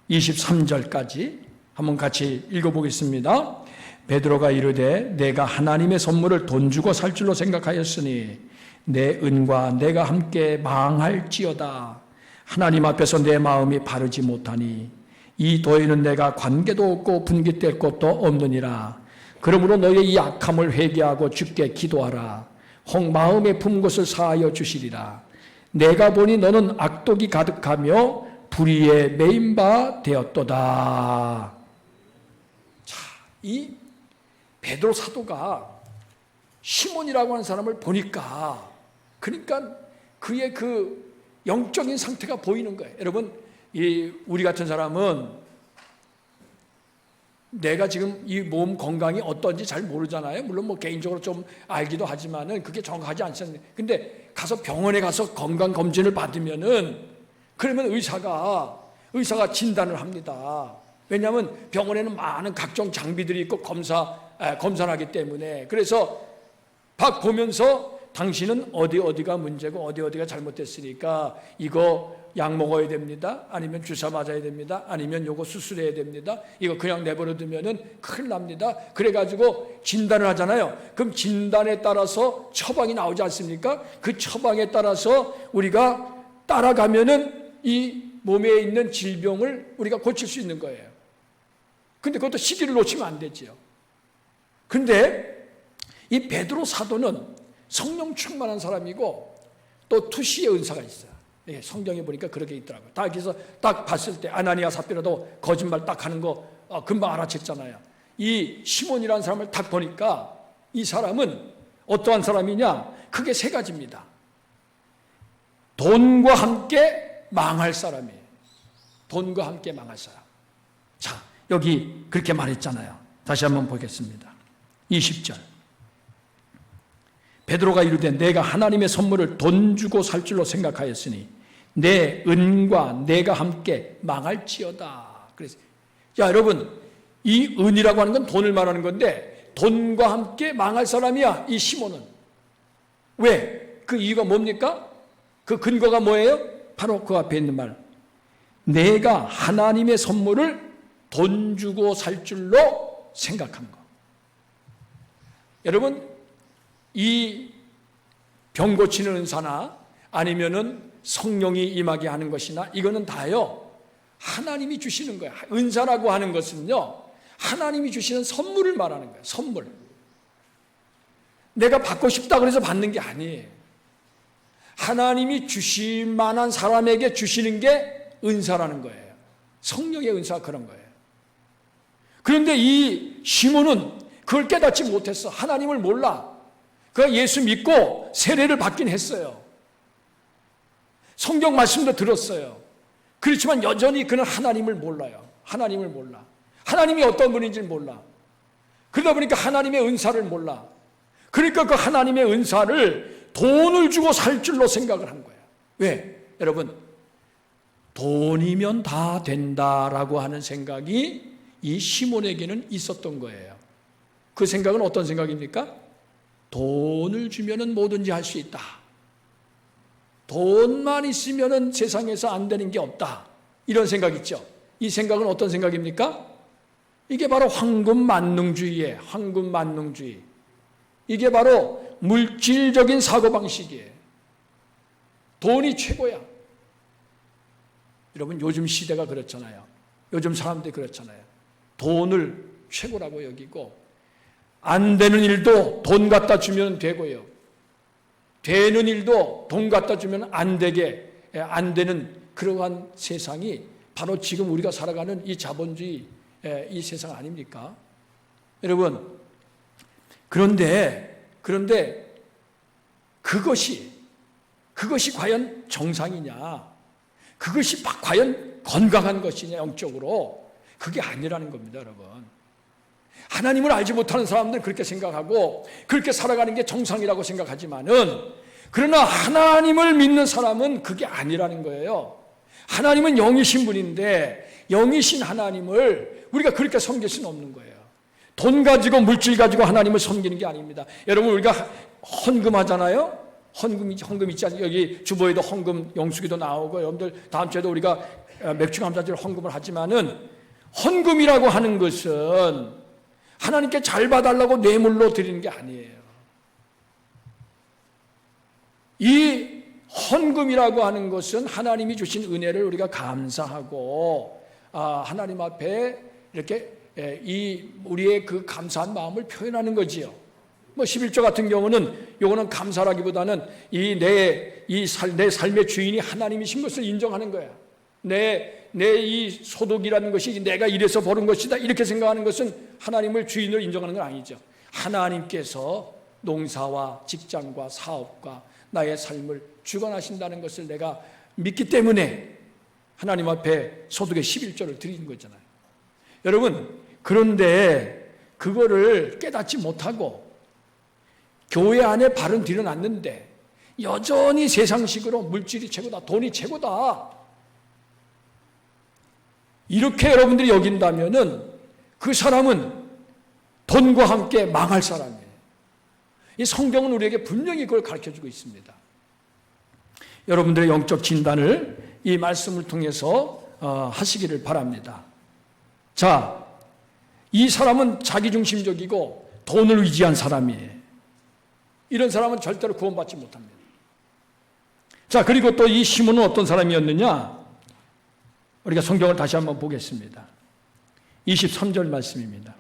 23절까지 한번 같이 읽어보겠습니다. 베드로가 이르되 내가 하나님의 선물을 돈 주고 살 줄로 생각하였으니 내 은과 내가 함께 망할지어다. 하나님 앞에서 내 마음이 바르지 못하니 이 도에는 내가 관계도 없고 분깃될 것도 없느니라. 그러므로 너의 이 악함을 회개하고 주께 기도하라. 혹 마음에 품은 것을 사하여 주시리라. 내가 보니 너는 악독이 가득하며 불의에 매인 바 되었도다. 자, 이 베드로 사도가 시몬이라고 하는 사람을 보니까 그러니까 그의 그 영적인 상태가 보이는 거예요. 여러분, 우리 같은 사람은 내가 지금 이 몸 건강이 어떤지 잘 모르잖아요. 물론 뭐 개인적으로 좀 알기도 하지만은 그게 정확하지 않잖아요. 근데 가서 병원에 가서 건강 검진을 받으면은 그러면 의사가 진단을 합니다. 왜냐하면 병원에는 많은 각종 장비들이 있고 검사를 하기 때문에. 그래서 박 보면서 당신은 어디가 문제고 어디가 잘못됐으니까 이거 약 먹어야 됩니다. 아니면 주사 맞아야 됩니다. 아니면 요거 수술해야 됩니다. 이거 그냥 내버려 두면은 큰일 납니다. 그래가지고 진단을 하잖아요. 그럼 진단에 따라서 처방이 나오지 않습니까? 그 처방에 따라서 우리가 따라가면은 이 몸에 있는 질병을 우리가 고칠 수 있는 거예요. 근데 그것도 시기를 놓치면 안 되죠. 근데 이 베드로 사도는 성령 충만한 사람이고 또 투시의 은사가 있어요. 예, 성경에 보니까 그렇게 있더라고요. 딱 그래서 딱 봤을 때 아나니아 삽비라도 거짓말 딱 하는 거 금방 알아챘잖아요. 이 시몬이라는 사람을 딱 보니까 이 사람은 어떠한 사람이냐? 크게 세 가지입니다. 돈과 함께 망할 사람이에요. 돈과 함께 망할 사람. 자, 여기 그렇게 말했잖아요. 다시 한번 보겠습니다. 20절. 베드로가 이르되 내가 하나님의 선물을 돈 주고 살 줄로 생각하였으니 내 은과 내가 함께 망할지어다. 그래서 자, 여러분, 이 은이라고 하는 건 돈을 말하는 건데 돈과 함께 망할 사람이야, 이 시몬은. 왜? 그 이유가 뭡니까? 그 근거가 뭐예요? 바로 그 앞에 있는 말. 내가 하나님의 선물을 돈 주고 살 줄로 생각한 거. 여러분, 이 병 고치는 은사나 아니면은 성령이 임하게 하는 것이나 이거는 다요, 하나님이 주시는 거예요. 은사라고 하는 것은요, 하나님이 주시는 선물을 말하는 거예요. 선물. 내가 받고 싶다 그래서 받는 게 아니에요. 하나님이 주실 만한 사람에게 주시는 게 은사라는 거예요. 성령의 은사가 그런 거예요. 그런데 이 시몬은 그걸 깨닫지 못했어. 하나님을 몰라. 그가 예수 믿고 세례를 받긴 했어요. 성경 말씀도 들었어요. 그렇지만 여전히 그는 하나님을 몰라요. 하나님을 몰라. 하나님이 어떤 분인지를 몰라. 그러다 보니까 하나님의 은사를 몰라. 그러니까 그 하나님의 은사를 돈을 주고 살 줄로 생각을 한 거예요. 왜? 여러분, 돈이면 다 된다라고 하는 생각이 이 시몬에게는 있었던 거예요. 그 생각은 어떤 생각입니까? 돈을 주면은 뭐든지 할 수 있다. 돈만 있으면은 세상에서 안 되는 게 없다. 이런 생각 있죠. 이 생각은 어떤 생각입니까? 이게 바로 황금만능주의예요. 황금만능주의. 이게 바로 물질적인 사고방식이에요. 돈이 최고야. 여러분, 요즘 시대가 그렇잖아요. 요즘 사람들이 그렇잖아요. 돈을 최고라고 여기고 안 되는 일도 돈 갖다 주면 되고요. 되는 일도 돈 갖다 주면 안 되게, 안 되는 그러한 세상이 바로 지금 우리가 살아가는 이 자본주의 이 세상 아닙니까? 여러분, 그런데 그것이 과연 정상이냐? 그것이 과연 건강한 것이냐, 영적으로? 그게 아니라는 겁니다, 여러분. 하나님을 알지 못하는 사람들은 그렇게 생각하고 그렇게 살아가는 게 정상이라고 생각하지만은, 그러나 하나님을 믿는 사람은 그게 아니라는 거예요. 하나님은 영이신 분인데 영이신 하나님을 우리가 그렇게 섬길 수는 없는 거예요. 돈 가지고 물질 가지고 하나님을 섬기는 게 아닙니다. 여러분, 우리가 헌금 하잖아요. 헌금 있지 않습니까? 여기 주보에도 헌금 영수기도 나오고, 여러분들 다음 주에도 우리가 맥주 감사절 헌금을 하지만은, 헌금이라고 하는 것은 하나님께 잘 봐달라고 뇌물로 드리는 게 아니에요. 이 헌금이라고 하는 것은 하나님이 주신 은혜를 우리가 감사하고 하나님 앞에 이렇게 우리의 그 감사한 마음을 표현하는 거지요. 뭐 11조 같은 경우는 요거는 감사라기보다는 내 삶의 주인이 하나님이신 것을 인정하는 거야. 내 이 소득이라는 것이 내가 이래서 버는 것이다, 이렇게 생각하는 것은 하나님을 주인으로 인정하는 건 아니죠. 하나님께서 농사와 직장과 사업과 나의 삶을 주관하신다는 것을 내가 믿기 때문에 하나님 앞에 소득의 11조를 드리는 거잖아요. 여러분, 그런데 그거를 깨닫지 못하고 교회 안에 발은 들여놨는데 여전히 세상식으로 물질이 최고다, 돈이 최고다, 이렇게 여러분들이 여긴다면은 그 사람은 돈과 함께 망할 사람이에요. 이 성경은 우리에게 분명히 그걸 가르쳐주고 있습니다. 여러분들의 영적 진단을 이 말씀을 통해서 하시기를 바랍니다. 자, 이 사람은 자기중심적이고 돈을 의지한 사람이에요. 이런 사람은 절대로 구원받지 못합니다. 자, 그리고 또 이 시몬은 어떤 사람이었느냐? 우리가 성경을 다시 한번 보겠습니다. 23절 말씀입니다.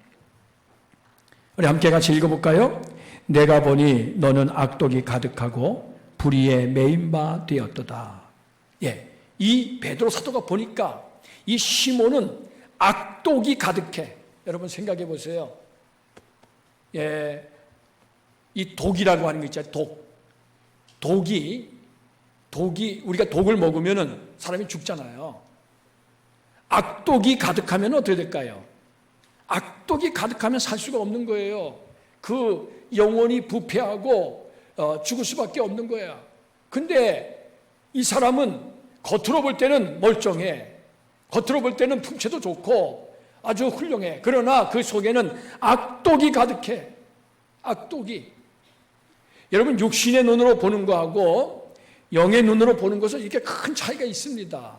우리 함께 같이 읽어볼까요? 내가 보니 너는 악독이 가득하고 불의에 매인 바 되었도다. 예, 이 베드로 사도가 보니까 이 시몬은 악독이 가득해. 여러분 생각해 보세요. 예, 이 독이라고 하는 거 있잖아요. 독이 우리가 독을 먹으면은 사람이 죽잖아요. 악독이 가득하면 어떻게 될까요? 악독이 가득하면 살 수가 없는 거예요. 그 영혼이 부패하고 죽을 수밖에 없는 거야. 근데 이 사람은 겉으로 볼 때는 멀쩡해. 겉으로 볼 때는 품체도 좋고 아주 훌륭해. 그러나 그 속에는 악독이 가득해. 악독이. 여러분 육신의 눈으로 보는 거하고 영의 눈으로 보는 것은 이렇게 큰 차이가 있습니다.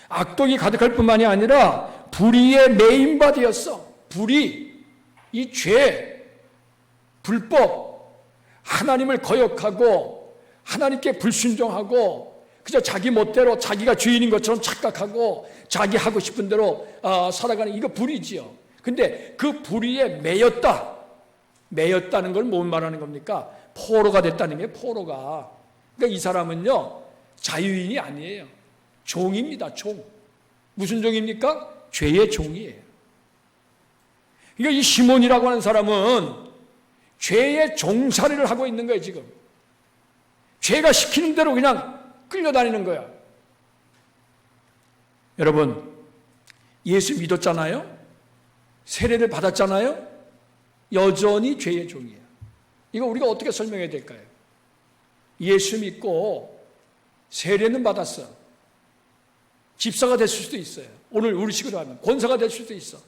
악독이 가득할 뿐만이 아니라 불의의 메인바 되었어. 불의, 이 죄, 불법, 하나님을 거역하고 하나님께 불순종하고 그저 자기 멋대로 자기가 주인인 것처럼 착각하고 자기 하고 싶은 대로 살아가는 이거 불의지요. 근데 그 불의에 매였다는 걸 뭘 말하는 겁니까? 포로가 됐다는 게 포로가. 그러니까 이 사람은요 자유인이 아니에요. 종입니다. 종. 무슨 종입니까? 죄의 종이에요. 그러니까 이 시몬이라고 하는 사람은 죄의 종살이를 하고 있는 거예요. 지금 죄가 시키는 대로 그냥 끌려다니는 거야. 여러분 예수 믿었잖아요. 세례를 받았잖아요. 여전히 죄의 종이에요. 이거 우리가 어떻게 설명해야 될까요? 예수 믿고 세례는 받았어. 집사가 될 수도 있어요. 오늘 우리식으로 하면 권사가 될 수도 있어.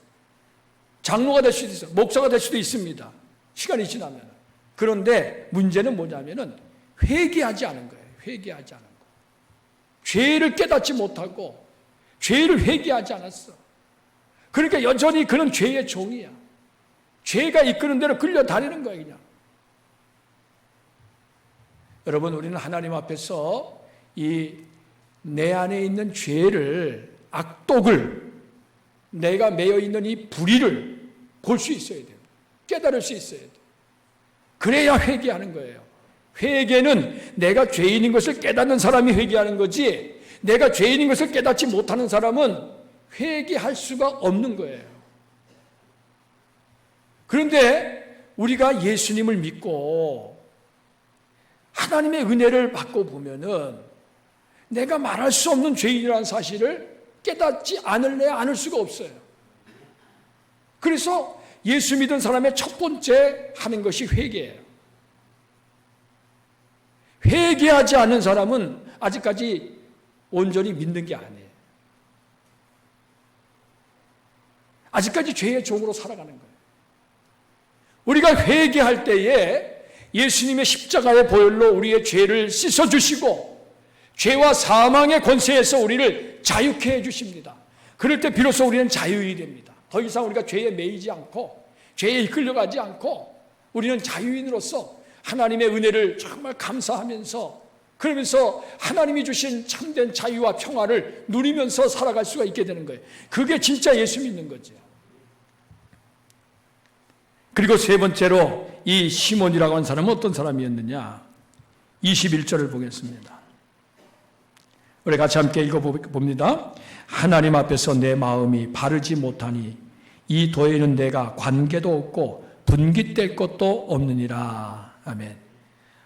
장로가 될 수도 있어. 목사가 될 수도 있습니다. 시간이 지나면. 그런데 문제는 뭐냐면은 회개하지 않은 거예요. 회개하지 않은 거. 죄를 깨닫지 못하고 죄를 회개하지 않았어. 그러니까 여전히 그는 죄의 종이야. 죄가 이끄는 대로 끌려다니는 거예요. 그냥. 여러분 우리는 하나님 앞에서 이 내 안에 있는 죄를, 악독을, 내가 매여 있는 이 불의를 볼 수 있어야 돼요. 깨달을 수 있어야 돼요. 그래야 회개하는 거예요. 회개는 내가 죄인인 것을 깨닫는 사람이 회개하는 거지, 내가 죄인인 것을 깨닫지 못하는 사람은 회개할 수가 없는 거예요. 그런데 우리가 예수님을 믿고 하나님의 은혜를 받고 보면은 내가 말할 수 없는 죄인이라는 사실을 깨닫지 않을 수가 없어요. 그래서 예수 믿은 사람의 첫 번째 하는 것이 회개예요. 회개하지 않는 사람은 아직까지 온전히 믿는 게 아니에요. 아직까지 죄의 종으로 살아가는 거예요. 우리가 회개할 때에 예수님의 십자가의 보혈로 우리의 죄를 씻어주시고 죄와 사망의 권세에서 우리를 자유케 해주십니다. 그럴 때 비로소 우리는 자유인이 됩니다. 더 이상 우리가 죄에 매이지 않고 죄에 이끌려가지 않고 우리는 자유인으로서 하나님의 은혜를 정말 감사하면서 그러면서 하나님이 주신 참된 자유와 평화를 누리면서 살아갈 수가 있게 되는 거예요. 그게 진짜 예수 믿는 거죠. 그리고 세 번째로 이 시몬이라고 하는 사람은 어떤 사람이었느냐? 21절을 보겠습니다. 우리 같이 함께 읽어봅니다. 하나님 앞에서 내 마음이 바르지 못하니 이 도에는 내가 관계도 없고 분깃될 것도 없느니라. 아멘.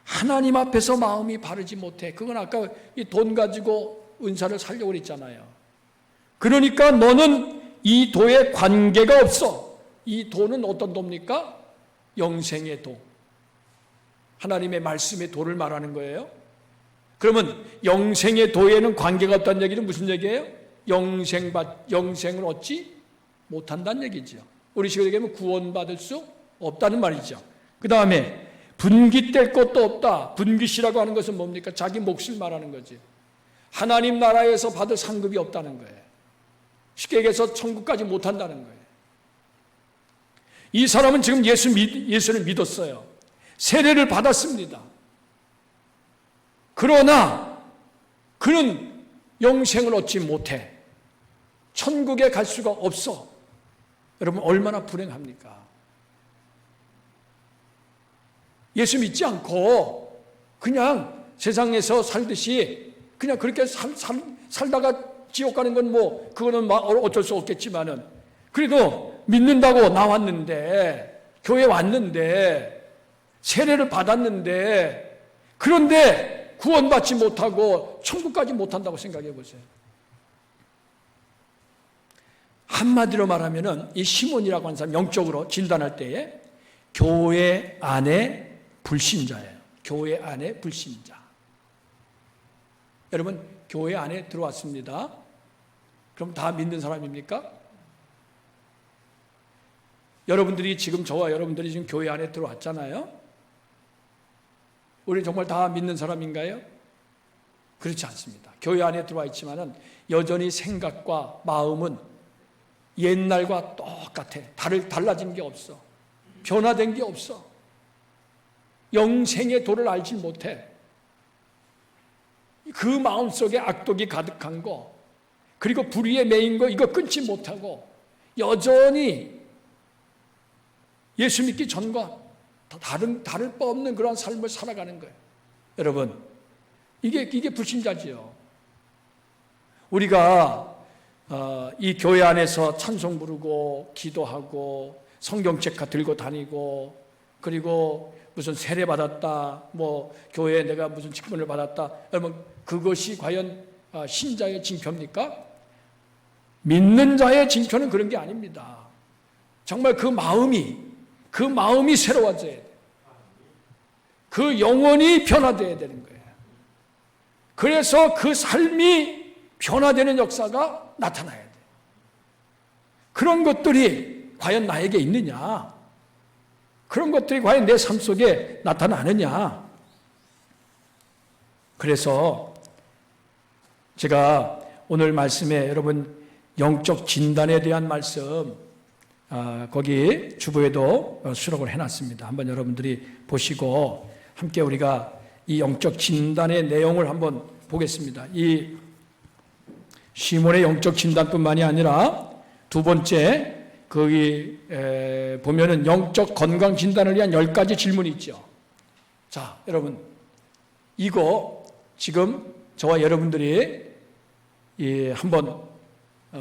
하나님 앞에서 마음이 바르지 못해. 그건 아까 이 돈 가지고 은사를 살려고 그랬잖아요. 그러니까 너는 이 도에 관계가 없어. 이 도는 어떤 도입니까? 영생의 도. 하나님의 말씀의 도를 말하는 거예요. 그러면 영생의 도에는 관계가 없다는 얘기는 무슨 얘기예요? 영생을 얻지 못한다는 얘기죠. 우리 식으로 얘기하면 구원받을 수 없다는 말이죠. 그 다음에 분깃될 것도 없다. 분깃이라고 하는 것은 뭡니까? 자기 몫을 말하는 거지. 하나님 나라에서 받을 상급이 없다는 거예요. 쉽게 얘기해서 천국까지 못한다는 거예요. 이 사람은 지금 예수를 믿었어요. 세례를 받았습니다. 그러나 그는 영생을 얻지 못해. 천국에 갈 수가 없어. 여러분 얼마나 불행합니까? 예수 믿지 않고 그냥 세상에서 살듯이 그냥 그렇게 살다가 지옥 가는 건 뭐 그거는 어쩔 수 없겠지만은 그래도 믿는다고 나왔는데 교회 왔는데 세례를 받았는데 그런데 구원받지 못하고 천국까지 못한다고 생각해 보세요. 한마디로 말하면은 이 시몬이라고 하는 사람 영적으로 진단할 때에 교회 안에 불신자예요. 교회 안에 불신자. 여러분 교회 안에 들어왔습니다. 그럼 다 믿는 사람입니까? 여러분들이 지금 저와 여러분들이 지금 교회 안에 들어왔잖아요. 우리 정말 다 믿는 사람인가요? 그렇지 않습니다. 교회 안에 들어와 있지만은 여전히 생각과 마음은 옛날과 똑같아. 달라진 게 없어. 변화된 게 없어. 영생의 도를 알지 못해. 그 마음속에 악독이 가득한 거, 그리고 불의에 매인 거 이거 끊지 못하고 여전히 예수 믿기 전과 다를 바 없는 그런 삶을 살아가는 거예요. 여러분, 이게 불신자지요. 우리가 이 교회 안에서 찬송 부르고 기도하고 성경책 들고 다니고 그리고 무슨 세례 받았다, 뭐 교회에 내가 무슨 직분을 받았다, 여러분 그것이 과연 신자의 징표입니까? 믿는 자의 징표는 그런 게 아닙니다. 정말 그 마음이 새로워져야 돼요. 그 영혼이 변화되어야 되는 거예요. 그래서 그 삶이 변화되는 역사가 나타나야 돼요. 그런 것들이 과연 나에게 있느냐? 그런 것들이 과연 내 삶 속에 나타나느냐? 그래서 제가 오늘 말씀에 여러분 영적 진단에 대한 말씀 거기 주보에도 수록을 해놨습니다. 한번 여러분들이 보시고 함께 우리가 이 영적 진단의 내용을 한번 보겠습니다. 이 시몬의 영적 진단뿐만이 아니라 두 번째 거기 보면은 영적 건강 진단을 위한 10가지 질문이 있죠. 자, 여러분 이거 지금 저와 여러분들이 한번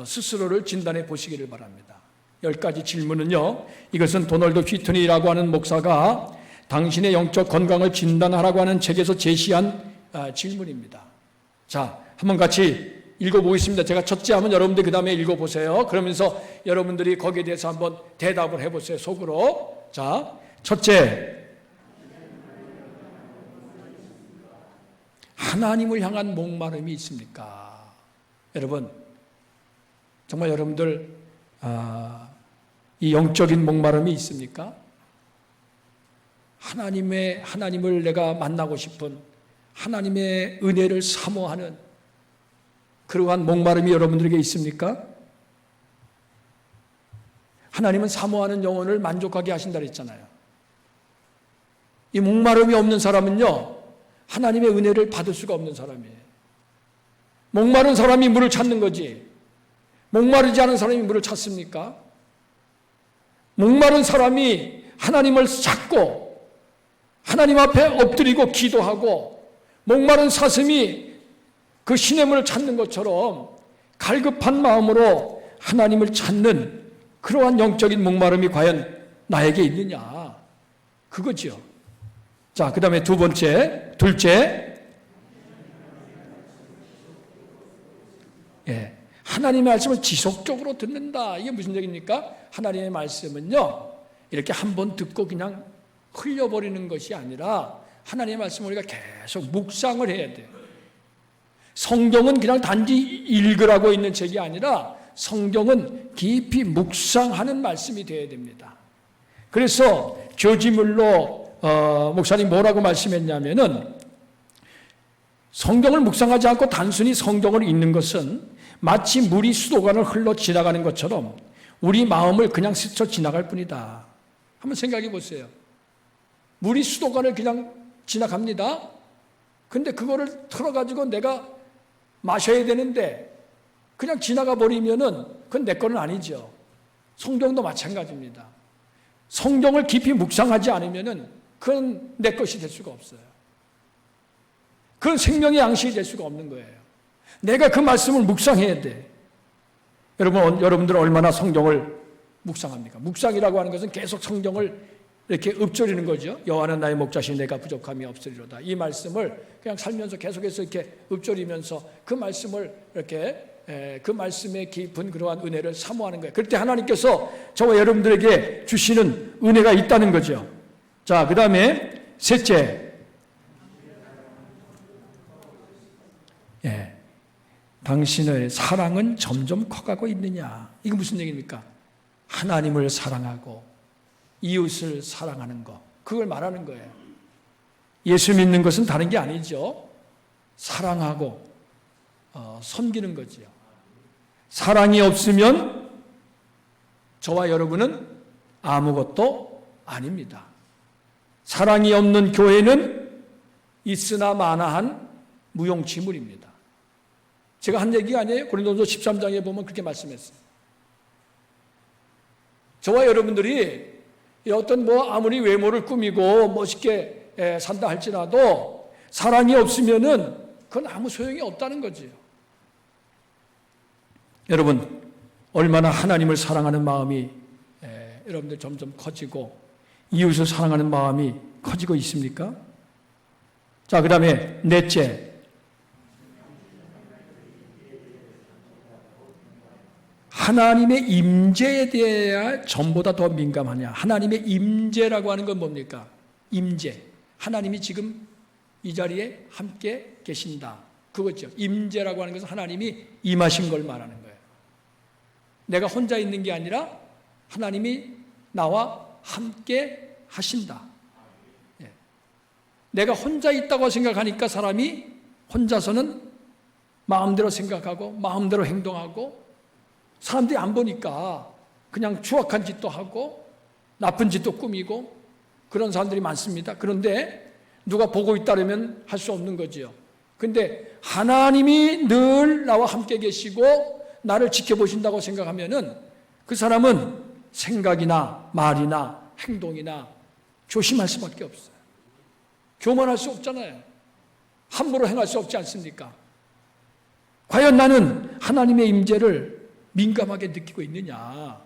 스스로를 진단해 보시기를 바랍니다. 10가지 질문은요, 이것은 도널드 휘트니라고 하는 목사가 당신의 영적 건강을 진단하라고 하는 책에서 제시한 질문입니다. 자, 한번 같이 읽어보겠습니다. 제가 첫째 하면 여러분들 그 다음에 읽어보세요. 그러면서 여러분들이 거기에 대해서 한번 대답을 해보세요. 속으로. 자, 첫째, 하나님을 향한 목마름이 있습니까? 여러분, 정말 여러분들 이 영적인 목마름이 있습니까? 하나님을 내가 만나고 싶은, 하나님의 은혜를 사모하는 그러한 목마름이 여러분들에게 있습니까? 하나님은 사모하는 영혼을 만족하게 하신다 그랬잖아요. 이 목마름이 없는 사람은요, 하나님의 은혜를 받을 수가 없는 사람이에요. 목마른 사람이 물을 찾는 거지, 목마르지 않은 사람이 물을 찾습니까? 목마른 사람이 하나님을 찾고 하나님 앞에 엎드리고 기도하고 목마른 사슴이 그 시냇물을 찾는 것처럼 갈급한 마음으로 하나님을 찾는 그러한 영적인 목마름이 과연 나에게 있느냐, 그거죠. 자, 그 다음에 둘째, 하나님의 말씀을 지속적으로 듣는다. 이게 무슨 얘기입니까? 하나님의 말씀은요, 이렇게 한번 듣고 그냥 흘려버리는 것이 아니라 하나님의 말씀을 우리가 계속 묵상을 해야 돼요. 성경은 그냥 단지 읽으라고 있는 책이 아니라 성경은 깊이 묵상하는 말씀이 되어야 됩니다. 그래서 조지 물러 목사님 뭐라고 말씀했냐면은, 성경을 묵상하지 않고 단순히 성경을 읽는 것은 마치 물이 수도관을 흘러 지나가는 것처럼 우리 마음을 그냥 스쳐 지나갈 뿐이다. 한번 생각해 보세요. 물이 수도관을 그냥 지나갑니다. 근데 그거를 틀어가지고 내가 마셔야 되는데 그냥 지나가 버리면은 그건 내 거는 아니죠. 성경도 마찬가지입니다. 성경을 깊이 묵상하지 않으면은 그건 내 것이 될 수가 없어요. 그건 생명의 양식이 될 수가 없는 거예요. 내가 그 말씀을 묵상해야 돼. 여러분들은 얼마나 성경을 묵상합니까? 묵상이라고 하는 것은 계속 성경을 이렇게 읊조리는 거죠. 여호와는 나의 목자시니 내가 부족함이 없으리로다. 이 말씀을 그냥 살면서 계속해서 이렇게 읊조리면서 그 말씀을 이렇게 그 말씀의 깊은 그러한 은혜를 사모하는 거예요. 그럴 때 하나님께서 저와 여러분들에게 주시는 은혜가 있다는 거죠. 자, 그 다음에 셋째, 당신의 사랑은 점점 커가고 있느냐. 이게 무슨 얘기입니까? 하나님을 사랑하고 이웃을 사랑하는 것, 그걸 말하는 거예요. 예수 믿는 것은 다른 게 아니죠. 사랑하고 섬기는 거지요. 사랑이 없으면 저와 여러분은 아무것도 아닙니다. 사랑이 없는 교회는 있으나 마나한 무용지물입니다. 제가 한 얘기가 아니에요. 고린도서 13장에 보면 그렇게 말씀했어요. 저와 여러분들이 어떤 아무리 외모를 꾸미고 멋있게 산다 할지라도 사랑이 없으면은 그건 아무 소용이 없다는 거지요. 여러분, 얼마나 하나님을 사랑하는 마음이 여러분들 점점 커지고 이웃을 사랑하는 마음이 커지고 있습니까? 자, 그 다음에 넷째, 하나님의 임재에 대해 전보다 더 민감하냐. 하나님의 임재라고 하는 건 뭡니까? 임재. 하나님이 지금 이 자리에 함께 계신다. 그거죠. 임재라고 하는 것은 하나님이 임하신 걸 말하는 거예요. 내가 혼자 있는 게 아니라 하나님이 나와 함께 하신다. 내가 혼자 있다고 생각하니까 사람이 혼자서는 마음대로 생각하고 마음대로 행동하고 사람들이 안 보니까 그냥 추악한 짓도 하고 나쁜 짓도 꾸미고 그런 사람들이 많습니다. 그런데 누가 보고 있다면 할 수 없는 거지요. 그런데 하나님이 늘 나와 함께 계시고 나를 지켜보신다고 생각하면은 그 사람은 생각이나 말이나 행동이나 조심할 수밖에 없어요. 교만할 수 없잖아요. 함부로 행할 수 없지 않습니까? 과연 나는 하나님의 임재를 민감하게 느끼고 있느냐?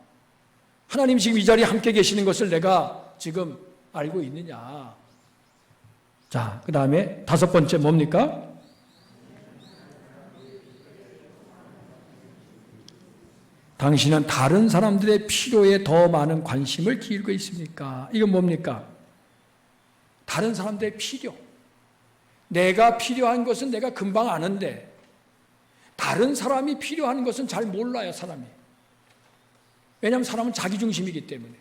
하나님 지금 이 자리에 함께 계시는 것을 내가 지금 알고 있느냐? 자, 그 다음에 다섯 번째 뭡니까? 당신은 다른 사람들의 필요에 더 많은 관심을 기울이고 있습니까? 이건 뭡니까? 다른 사람들의 필요. 내가 필요한 것은 내가 금방 아는데 다른 사람이 필요한 것은 잘 몰라요, 사람이. 왜냐하면 사람은 자기중심이기 때문에.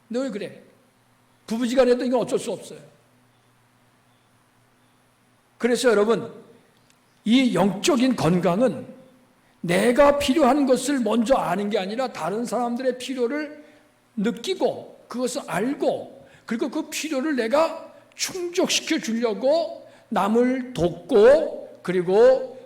늘 그래. 부부지간에도 이건 어쩔 수 없어요. 그래서 여러분, 이 영적인 건강은 내가 필요한 것을 먼저 아는 게 아니라 다른 사람들의 필요를 느끼고 그것을 알고 그리고 그 필요를 내가 충족시켜 주려고 남을 돕고 그리고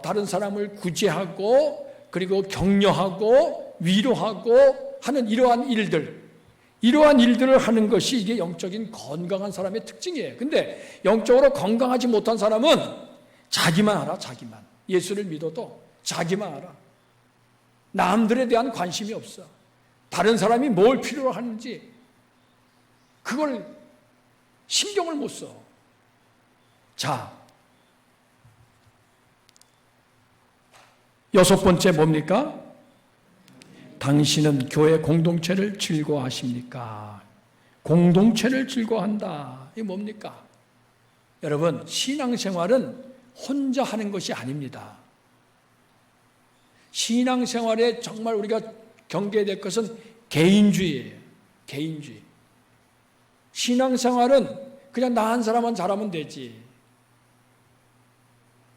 다른 사람을 구제하고 그리고 격려하고 위로하고 하는 이러한 일들을 하는 것이 이게 영적인 건강한 사람의 특징이에요. 근데 영적으로 건강하지 못한 사람은 자기만 알아, 자기만. 예수를 믿어도 자기만 알아. 남들에 대한 관심이 없어. 다른 사람이 뭘 필요로 하는지 그걸 신경을 못 써. 자, 여섯 번째 뭡니까? 당신은 교회 공동체를 즐거워하십니까? 공동체를 즐거워한다. 이게 뭡니까? 여러분, 신앙생활은 혼자 하는 것이 아닙니다. 신앙생활에 정말 우리가 경계해야 될 것은 개인주의예요. 개인주의. 신앙생활은 그냥 나 한 사람만 잘하면 되지.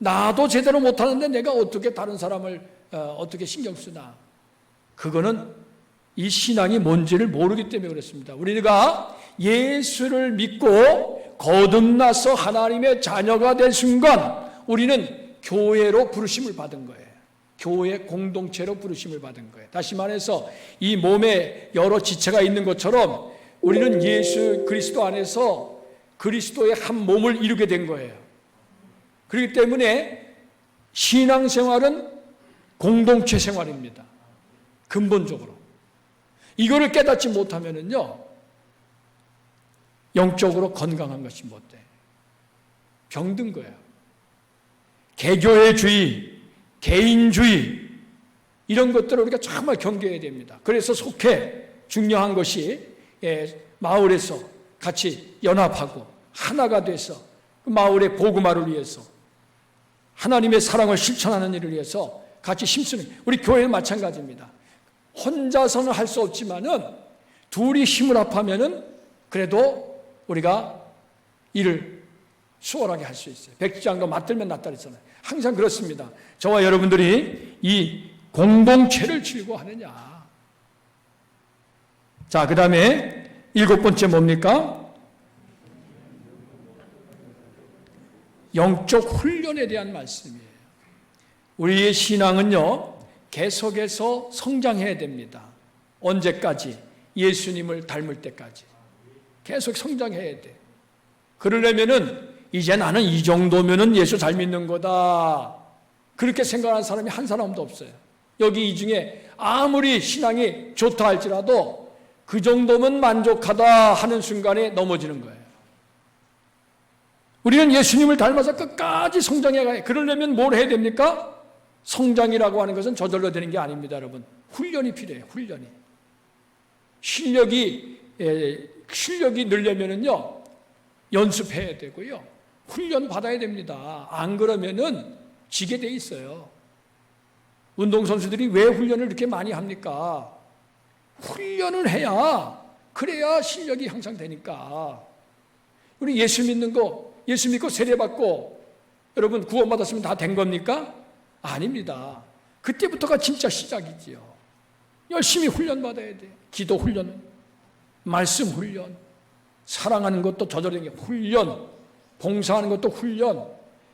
나도 제대로 못하는데 내가 어떻게 다른 사람을 어떻게 신경 쓰나. 그거는 이 신앙이 뭔지를 모르기 때문에 그렇습니다. 우리가 예수를 믿고 거듭나서 하나님의 자녀가 된 순간 우리는 교회로 부르심을 받은 거예요. 교회 공동체로 부르심을 받은 거예요. 다시 말해서 이 몸에 여러 지체가 있는 것처럼 우리는 예수 그리스도 안에서 그리스도의 한 몸을 이루게 된 거예요. 그렇기 때문에 신앙생활은 공동체 생활입니다. 근본적으로. 이거를 깨닫지 못하면은요, 영적으로 건강한 것이 못 돼. 병든 거예요. 개교회주의, 개인주의, 이런 것들을 우리가 정말 경계해야 됩니다. 그래서 속해 중요한 것이 마을에서 같이 연합하고 하나가 돼서 그 마을의 복음화를 위해서 하나님의 사랑을 실천하는 일을 위해서 같이 힘쓰는, 우리 교회는 마찬가지입니다. 혼자서는 할 수 없지만은 둘이 힘을 합하면은 그래도 우리가 일을 수월하게 할 수 있어요. 백지장도 맞들면 낫다 그랬잖아요. 항상 그렇습니다. 저와 여러분들이 이 공동체를 즐거워하느냐. 자, 그 다음에 7번째 뭡니까? 영적 훈련에 대한 말씀이에요. 우리의 신앙은요, 계속해서 성장해야 됩니다. 언제까지? 예수님을 닮을 때까지. 계속 성장해야 돼. 그러려면은 이제 나는 이 정도면은 예수 잘 믿는 거다, 그렇게 생각하는 사람이 한 사람도 없어요. 여기 이 중에 아무리 신앙이 좋다 할지라도 그 정도면 만족하다 하는 순간에 넘어지는 거예요. 우리는 예수님을 닮아서 끝까지 성장해 가야 해요. 그러려면 뭘 해야 됩니까? 성장이라고 하는 것은 저절로 되는 게 아닙니다, 여러분. 훈련이 필요해요, 훈련이. 실력이 늘려면은요, 연습해야 되고요, 훈련 받아야 됩니다. 안 그러면은 지게 돼 있어요. 운동선수들이 왜 훈련을 이렇게 많이 합니까? 훈련을 해야, 그래야 실력이 향상되니까. 우리 예수 믿는 거, 예수 믿고 세례받고 여러분 구원받았으면 다 된 겁니까? 아닙니다. 그때부터가 진짜 시작이지요. 열심히 훈련받아야 돼. 기도 훈련, 말씀 훈련, 사랑하는 것도 저절로 훈련, 봉사하는 것도 훈련,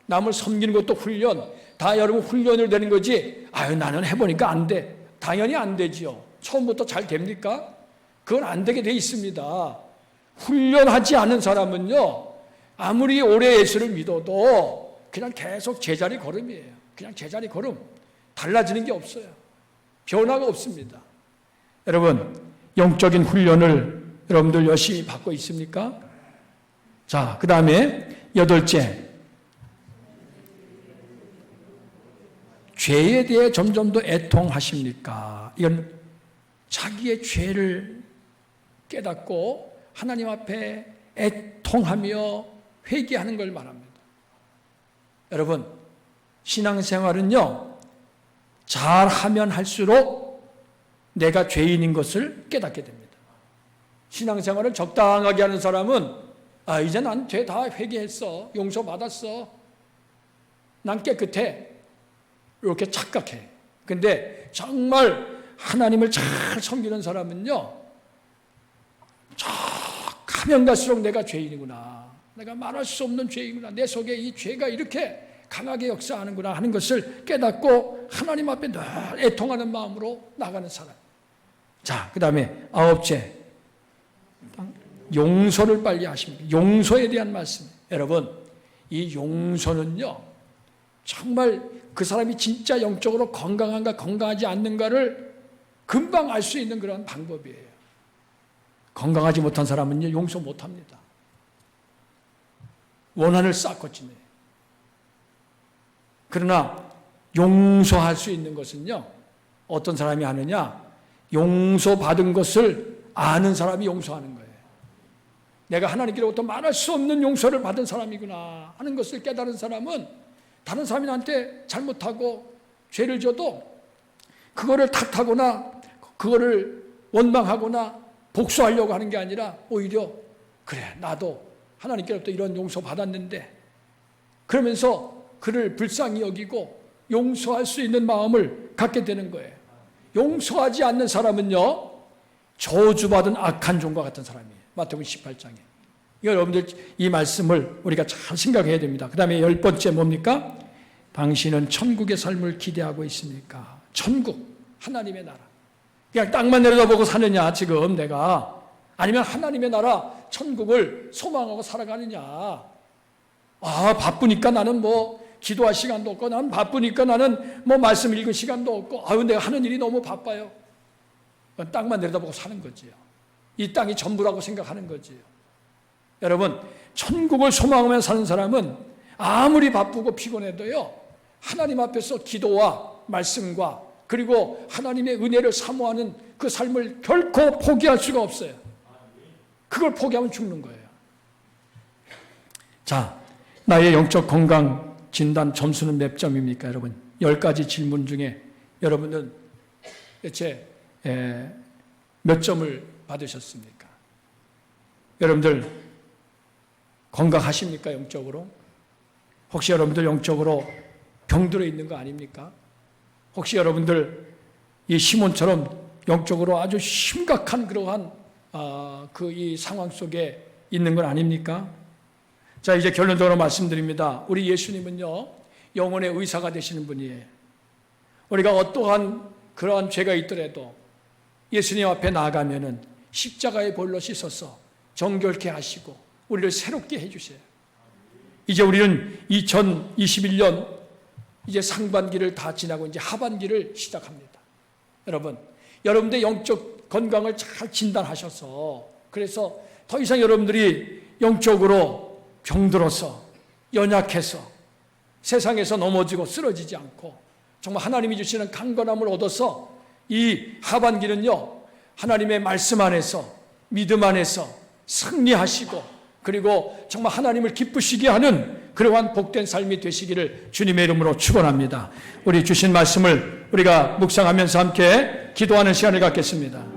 남을 섬기는 것도 훈련, 다 여러분 훈련을 되는 거지. 아유, 나는 해보니까 안 돼. 당연히 안 되지요. 처음부터 잘 됩니까? 그건 안 되게 돼 있습니다. 훈련하지 않은 사람은요, 아무리 오래 예수를 믿어도 그냥 계속 제자리 걸음이에요. 그냥 제자리 걸음. 달라지는 게 없어요. 변화가 없습니다. 여러분, 영적인 훈련을 여러분들 열심히 받고 있습니까? 자, 그 다음에 8째. 죄에 대해 점점 더 애통하십니까? 이건 자기의 죄를 깨닫고 하나님 앞에 애통하며 회개하는 걸 말합니다. 여러분, 신앙생활은요, 잘하면 할수록 내가 죄인인 것을 깨닫게 됩니다. 신앙생활을 적당하게 하는 사람은 이제 난 죄 다 회개했어, 용서받았어, 난 깨끗해, 이렇게 착각해. 근데 정말 하나님을 잘 섬기는 사람은요, 가면 갈수록 내가 죄인이구나, 내가 말할 수 없는 죄인이구나, 내 속에 이 죄가 이렇게 강하게 역사하는구나 하는 것을 깨닫고 하나님 앞에 늘 애통하는 마음으로 나가는 사람. 자, 그 다음에 9째, 용서를 빨리 하십니다. 용서에 대한 말씀. 여러분, 이 용서는요, 정말 그 사람이 진짜 영적으로 건강한가 건강하지 않는가를 금방 알 수 있는 그런 방법이에요. 건강하지 못한 사람은요, 용서 못합니다. 원한을 쌓고 지내요. 그러나 용서할 수 있는 것은요, 어떤 사람이 하느냐? 용서받은 것을 아는 사람이 용서하는 거예요. 내가 하나님께로부터 말할 수 없는 용서를 받은 사람이구나 하는 것을 깨달은 사람은 다른 사람이 나한테 잘못하고 죄를 져도 그거를 탓하거나 그거를 원망하거나 복수하려고 하는 게 아니라 오히려 그래, 나도 하나님께로부터 이런 용서 받았는데, 그러면서 그를 불쌍히 여기고 용서할 수 있는 마음을 갖게 되는 거예요. 용서하지 않는 사람은요, 저주받은 악한 종과 같은 사람이에요. 마태복음 18장에. 여러분들 이 말씀을 우리가 잘 생각해야 됩니다. 그 다음에 10번째 뭡니까? 당신은 천국의 삶을 기대하고 있습니까? 천국, 하나님의 나라. 그냥 땅만 내려다보고 사느냐 지금 내가, 아니면 하나님의 나라 천국을 소망하고 살아가느냐. 바쁘니까 나는 뭐 기도할 시간도 없고 나는 바쁘니까 나는 뭐 말씀 읽을 시간도 없고 아유 내가 하는 일이 너무 바빠요. 땅만 내려다보고 사는 거지요. 이 땅이 전부라고 생각하는 거지요. 여러분 천국을 소망하며 사는 사람은 아무리 바쁘고 피곤해도요 하나님 앞에서 기도와 말씀과 그리고 하나님의 은혜를 사모하는 그 삶을 결코 포기할 수가 없어요. 그걸 포기하면 죽는 거예요. 자, 나의 영적 건강 진단 점수는 몇 점입니까, 여러분? 10가지 질문 중에 여러분은 대체 몇 점을 받으셨습니까? 여러분들 건강하십니까, 영적으로? 혹시 여러분들 영적으로 병들어 있는 거 아닙니까? 혹시 여러분들 이 시몬처럼 영적으로 아주 심각한 그러한 이 상황 속에 있는 건 아닙니까? 자, 이제 결론적으로 말씀드립니다. 우리 예수님은요, 영혼의 의사가 되시는 분이에요. 우리가 어떠한 그러한 죄가 있더라도 예수님 앞에 나아가면은 십자가의 볼로 씻어서 정결케 하시고 우리를 새롭게 해주세요. 이제 우리는 2021년 이제 상반기를 다 지나고 이제 하반기를 시작합니다. 여러분들의 영적 건강을 잘 진단하셔서 그래서 더 이상 여러분들이 영적으로 병들어서 연약해서 세상에서 넘어지고 쓰러지지 않고 정말 하나님이 주시는 강건함을 얻어서 이 하반기는요 하나님의 말씀 안에서 믿음 안에서 승리하시고 그리고 정말 하나님을 기쁘시게 하는 그러한 복된 삶이 되시기를 주님의 이름으로 축원합니다. 우리 주신 말씀을 우리가 묵상하면서 함께 기도하는 시간을 갖겠습니다.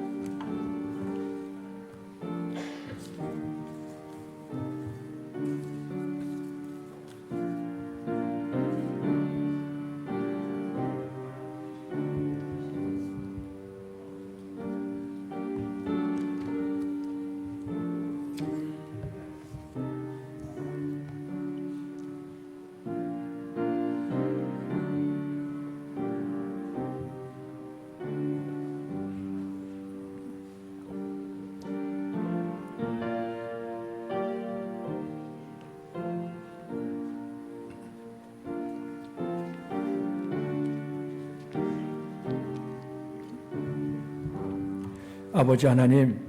아버지 하나님,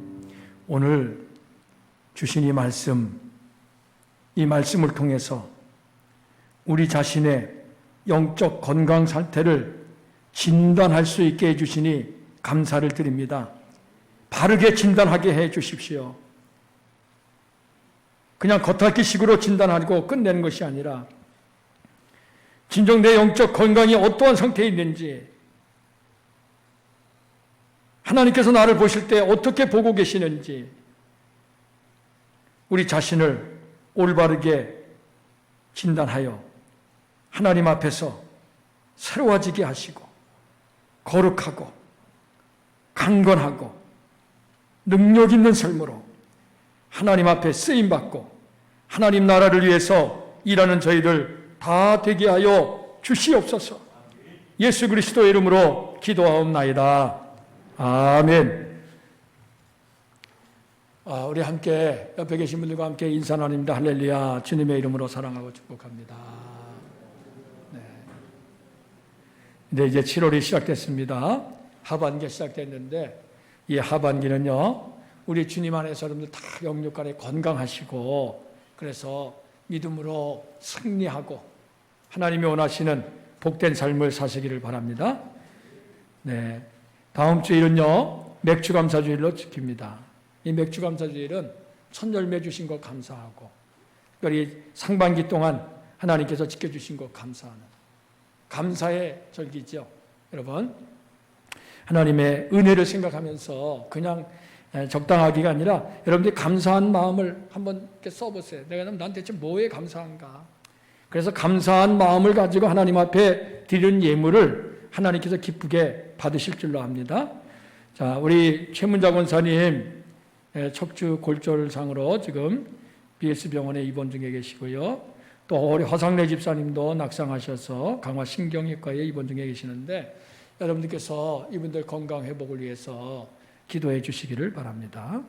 오늘 주신 이 말씀을 통해서 우리 자신의 영적 건강 상태를 진단할 수 있게 해주시니 감사를 드립니다. 바르게 진단하게 해 주십시오. 그냥 겉핥기식으로 진단하고 끝내는 것이 아니라 진정 내 영적 건강이 어떠한 상태에 있는지 하나님께서 나를 보실 때 어떻게 보고 계시는지 우리 자신을 올바르게 진단하여 하나님 앞에서 새로워지게 하시고 거룩하고 강건하고 능력 있는 삶으로 하나님 앞에 쓰임받고 하나님 나라를 위해서 일하는 저희들 다 되게 하여 주시옵소서. 예수 그리스도의 이름으로 기도하옵나이다. 아멘. 우리 함께 옆에 계신 분들과 함께 인사 나눕니다. 할렐루야. 주님의 이름으로 사랑하고 축복합니다. 네. 근데 이제 7월이 시작됐습니다. 하반기 시작됐는데 이 하반기는요 우리 주님 안에서 여러분들 다 영육간에 건강하시고 그래서 믿음으로 승리하고 하나님이 원하시는 복된 삶을 사시기를 바랍니다. 네. 다음 주일은요 맥주감사주일로 지킵니다. 이 맥주감사주일은 첫 열매 주신 것 감사하고 특별히 상반기 동안 하나님께서 지켜주신 것 감사하는 감사의 절기죠. 여러분 하나님의 은혜를 생각하면서 그냥 적당하기가 아니라 여러분들이 감사한 마음을 한번 이렇게 써보세요. 내가 난 대체 뭐에 감사한가. 그래서 감사한 마음을 가지고 하나님 앞에 드리는 예물을 하나님께서 기쁘게 받으실 줄로 압니다. 자, 우리 최문자 권사님 척추 골절상으로 지금 BS 병원에 입원 중에 계시고요. 또 우리 화상래 집사님도 낙상하셔서 강화 신경외과에 입원 중에 계시는데 여러분들께서 이분들 건강 회복을 위해서 기도해 주시기를 바랍니다.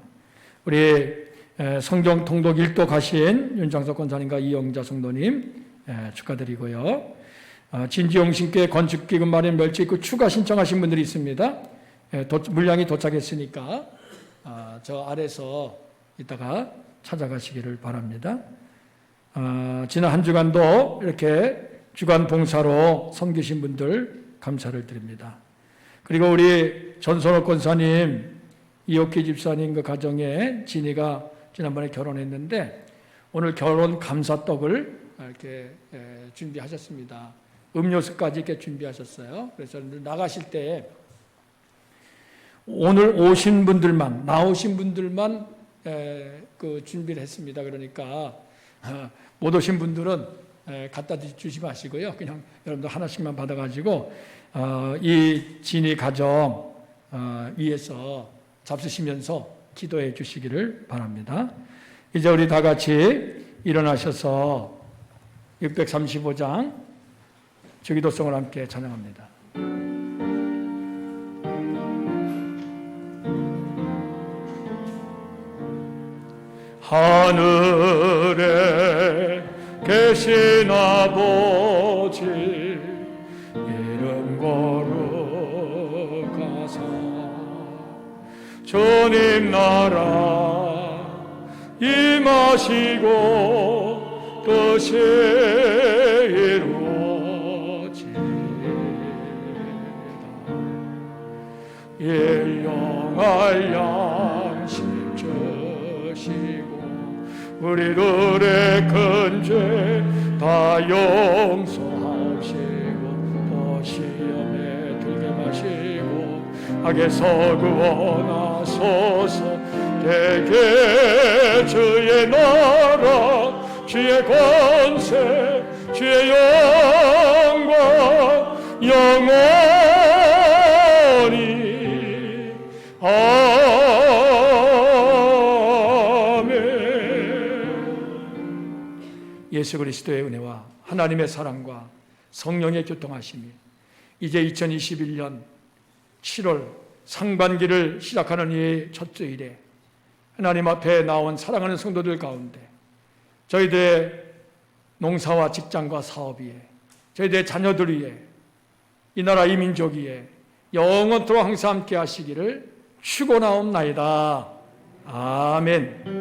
우리 성경 통독 1도 가신 윤장석 권사님과 이영자 성도님 축하드리고요. 진지용 신께 건축기금 마련 멸치입구 추가 신청하신 분들이 있습니다. 물량이 도착했으니까 저 아래서 이따가 찾아가시기를 바랍니다. 지난 한 주간도 이렇게 주간 봉사로 섬기신 분들 감사를 드립니다. 그리고 우리 전선호 권사님, 이옥희 집사님 그 가정에 진이가 지난번에 결혼했는데 오늘 결혼 감사떡을 이렇게 준비하셨습니다. 음료수까지 이렇게 준비하셨어요. 그래서 나가실 때 오늘 오신 분들만, 나오신 분들만 그 준비를 했습니다. 그러니까 못 오신 분들은 갖다 주지 마시고요. 그냥 여러분들 하나씩만 받아가지고 이 진이 가정 위해서 잡수시면서 기도해 주시기를 바랍니다. 이제 우리 다 같이 일어나셔서 635장 주기도성을 함께 찬양합니다. 하늘에 계신 아버지 이름 거룩하사 주님 나라 임하시고 뜻이 이루어지이다. 일용할 양식 주시고 우리들의 큰 죄 다 용서하시고 또 시험에 들게 마시고 악에서 구원하소서. 대개 주의 나라 주의 권세 주의 영광 영원히 예수 그리스도의 은혜와 하나님의 사랑과 성령의 교통하심이 이제 2021년 7월 상반기를 시작하는 이 첫 주일에 하나님 앞에 나온 사랑하는 성도들 가운데 저희들의 농사와 직장과 사업 위에 저희들의 자녀들 위에 이 나라 이 민족 위에 영원토록 항상 함께 하시기를 축원하옵나이다. 아멘.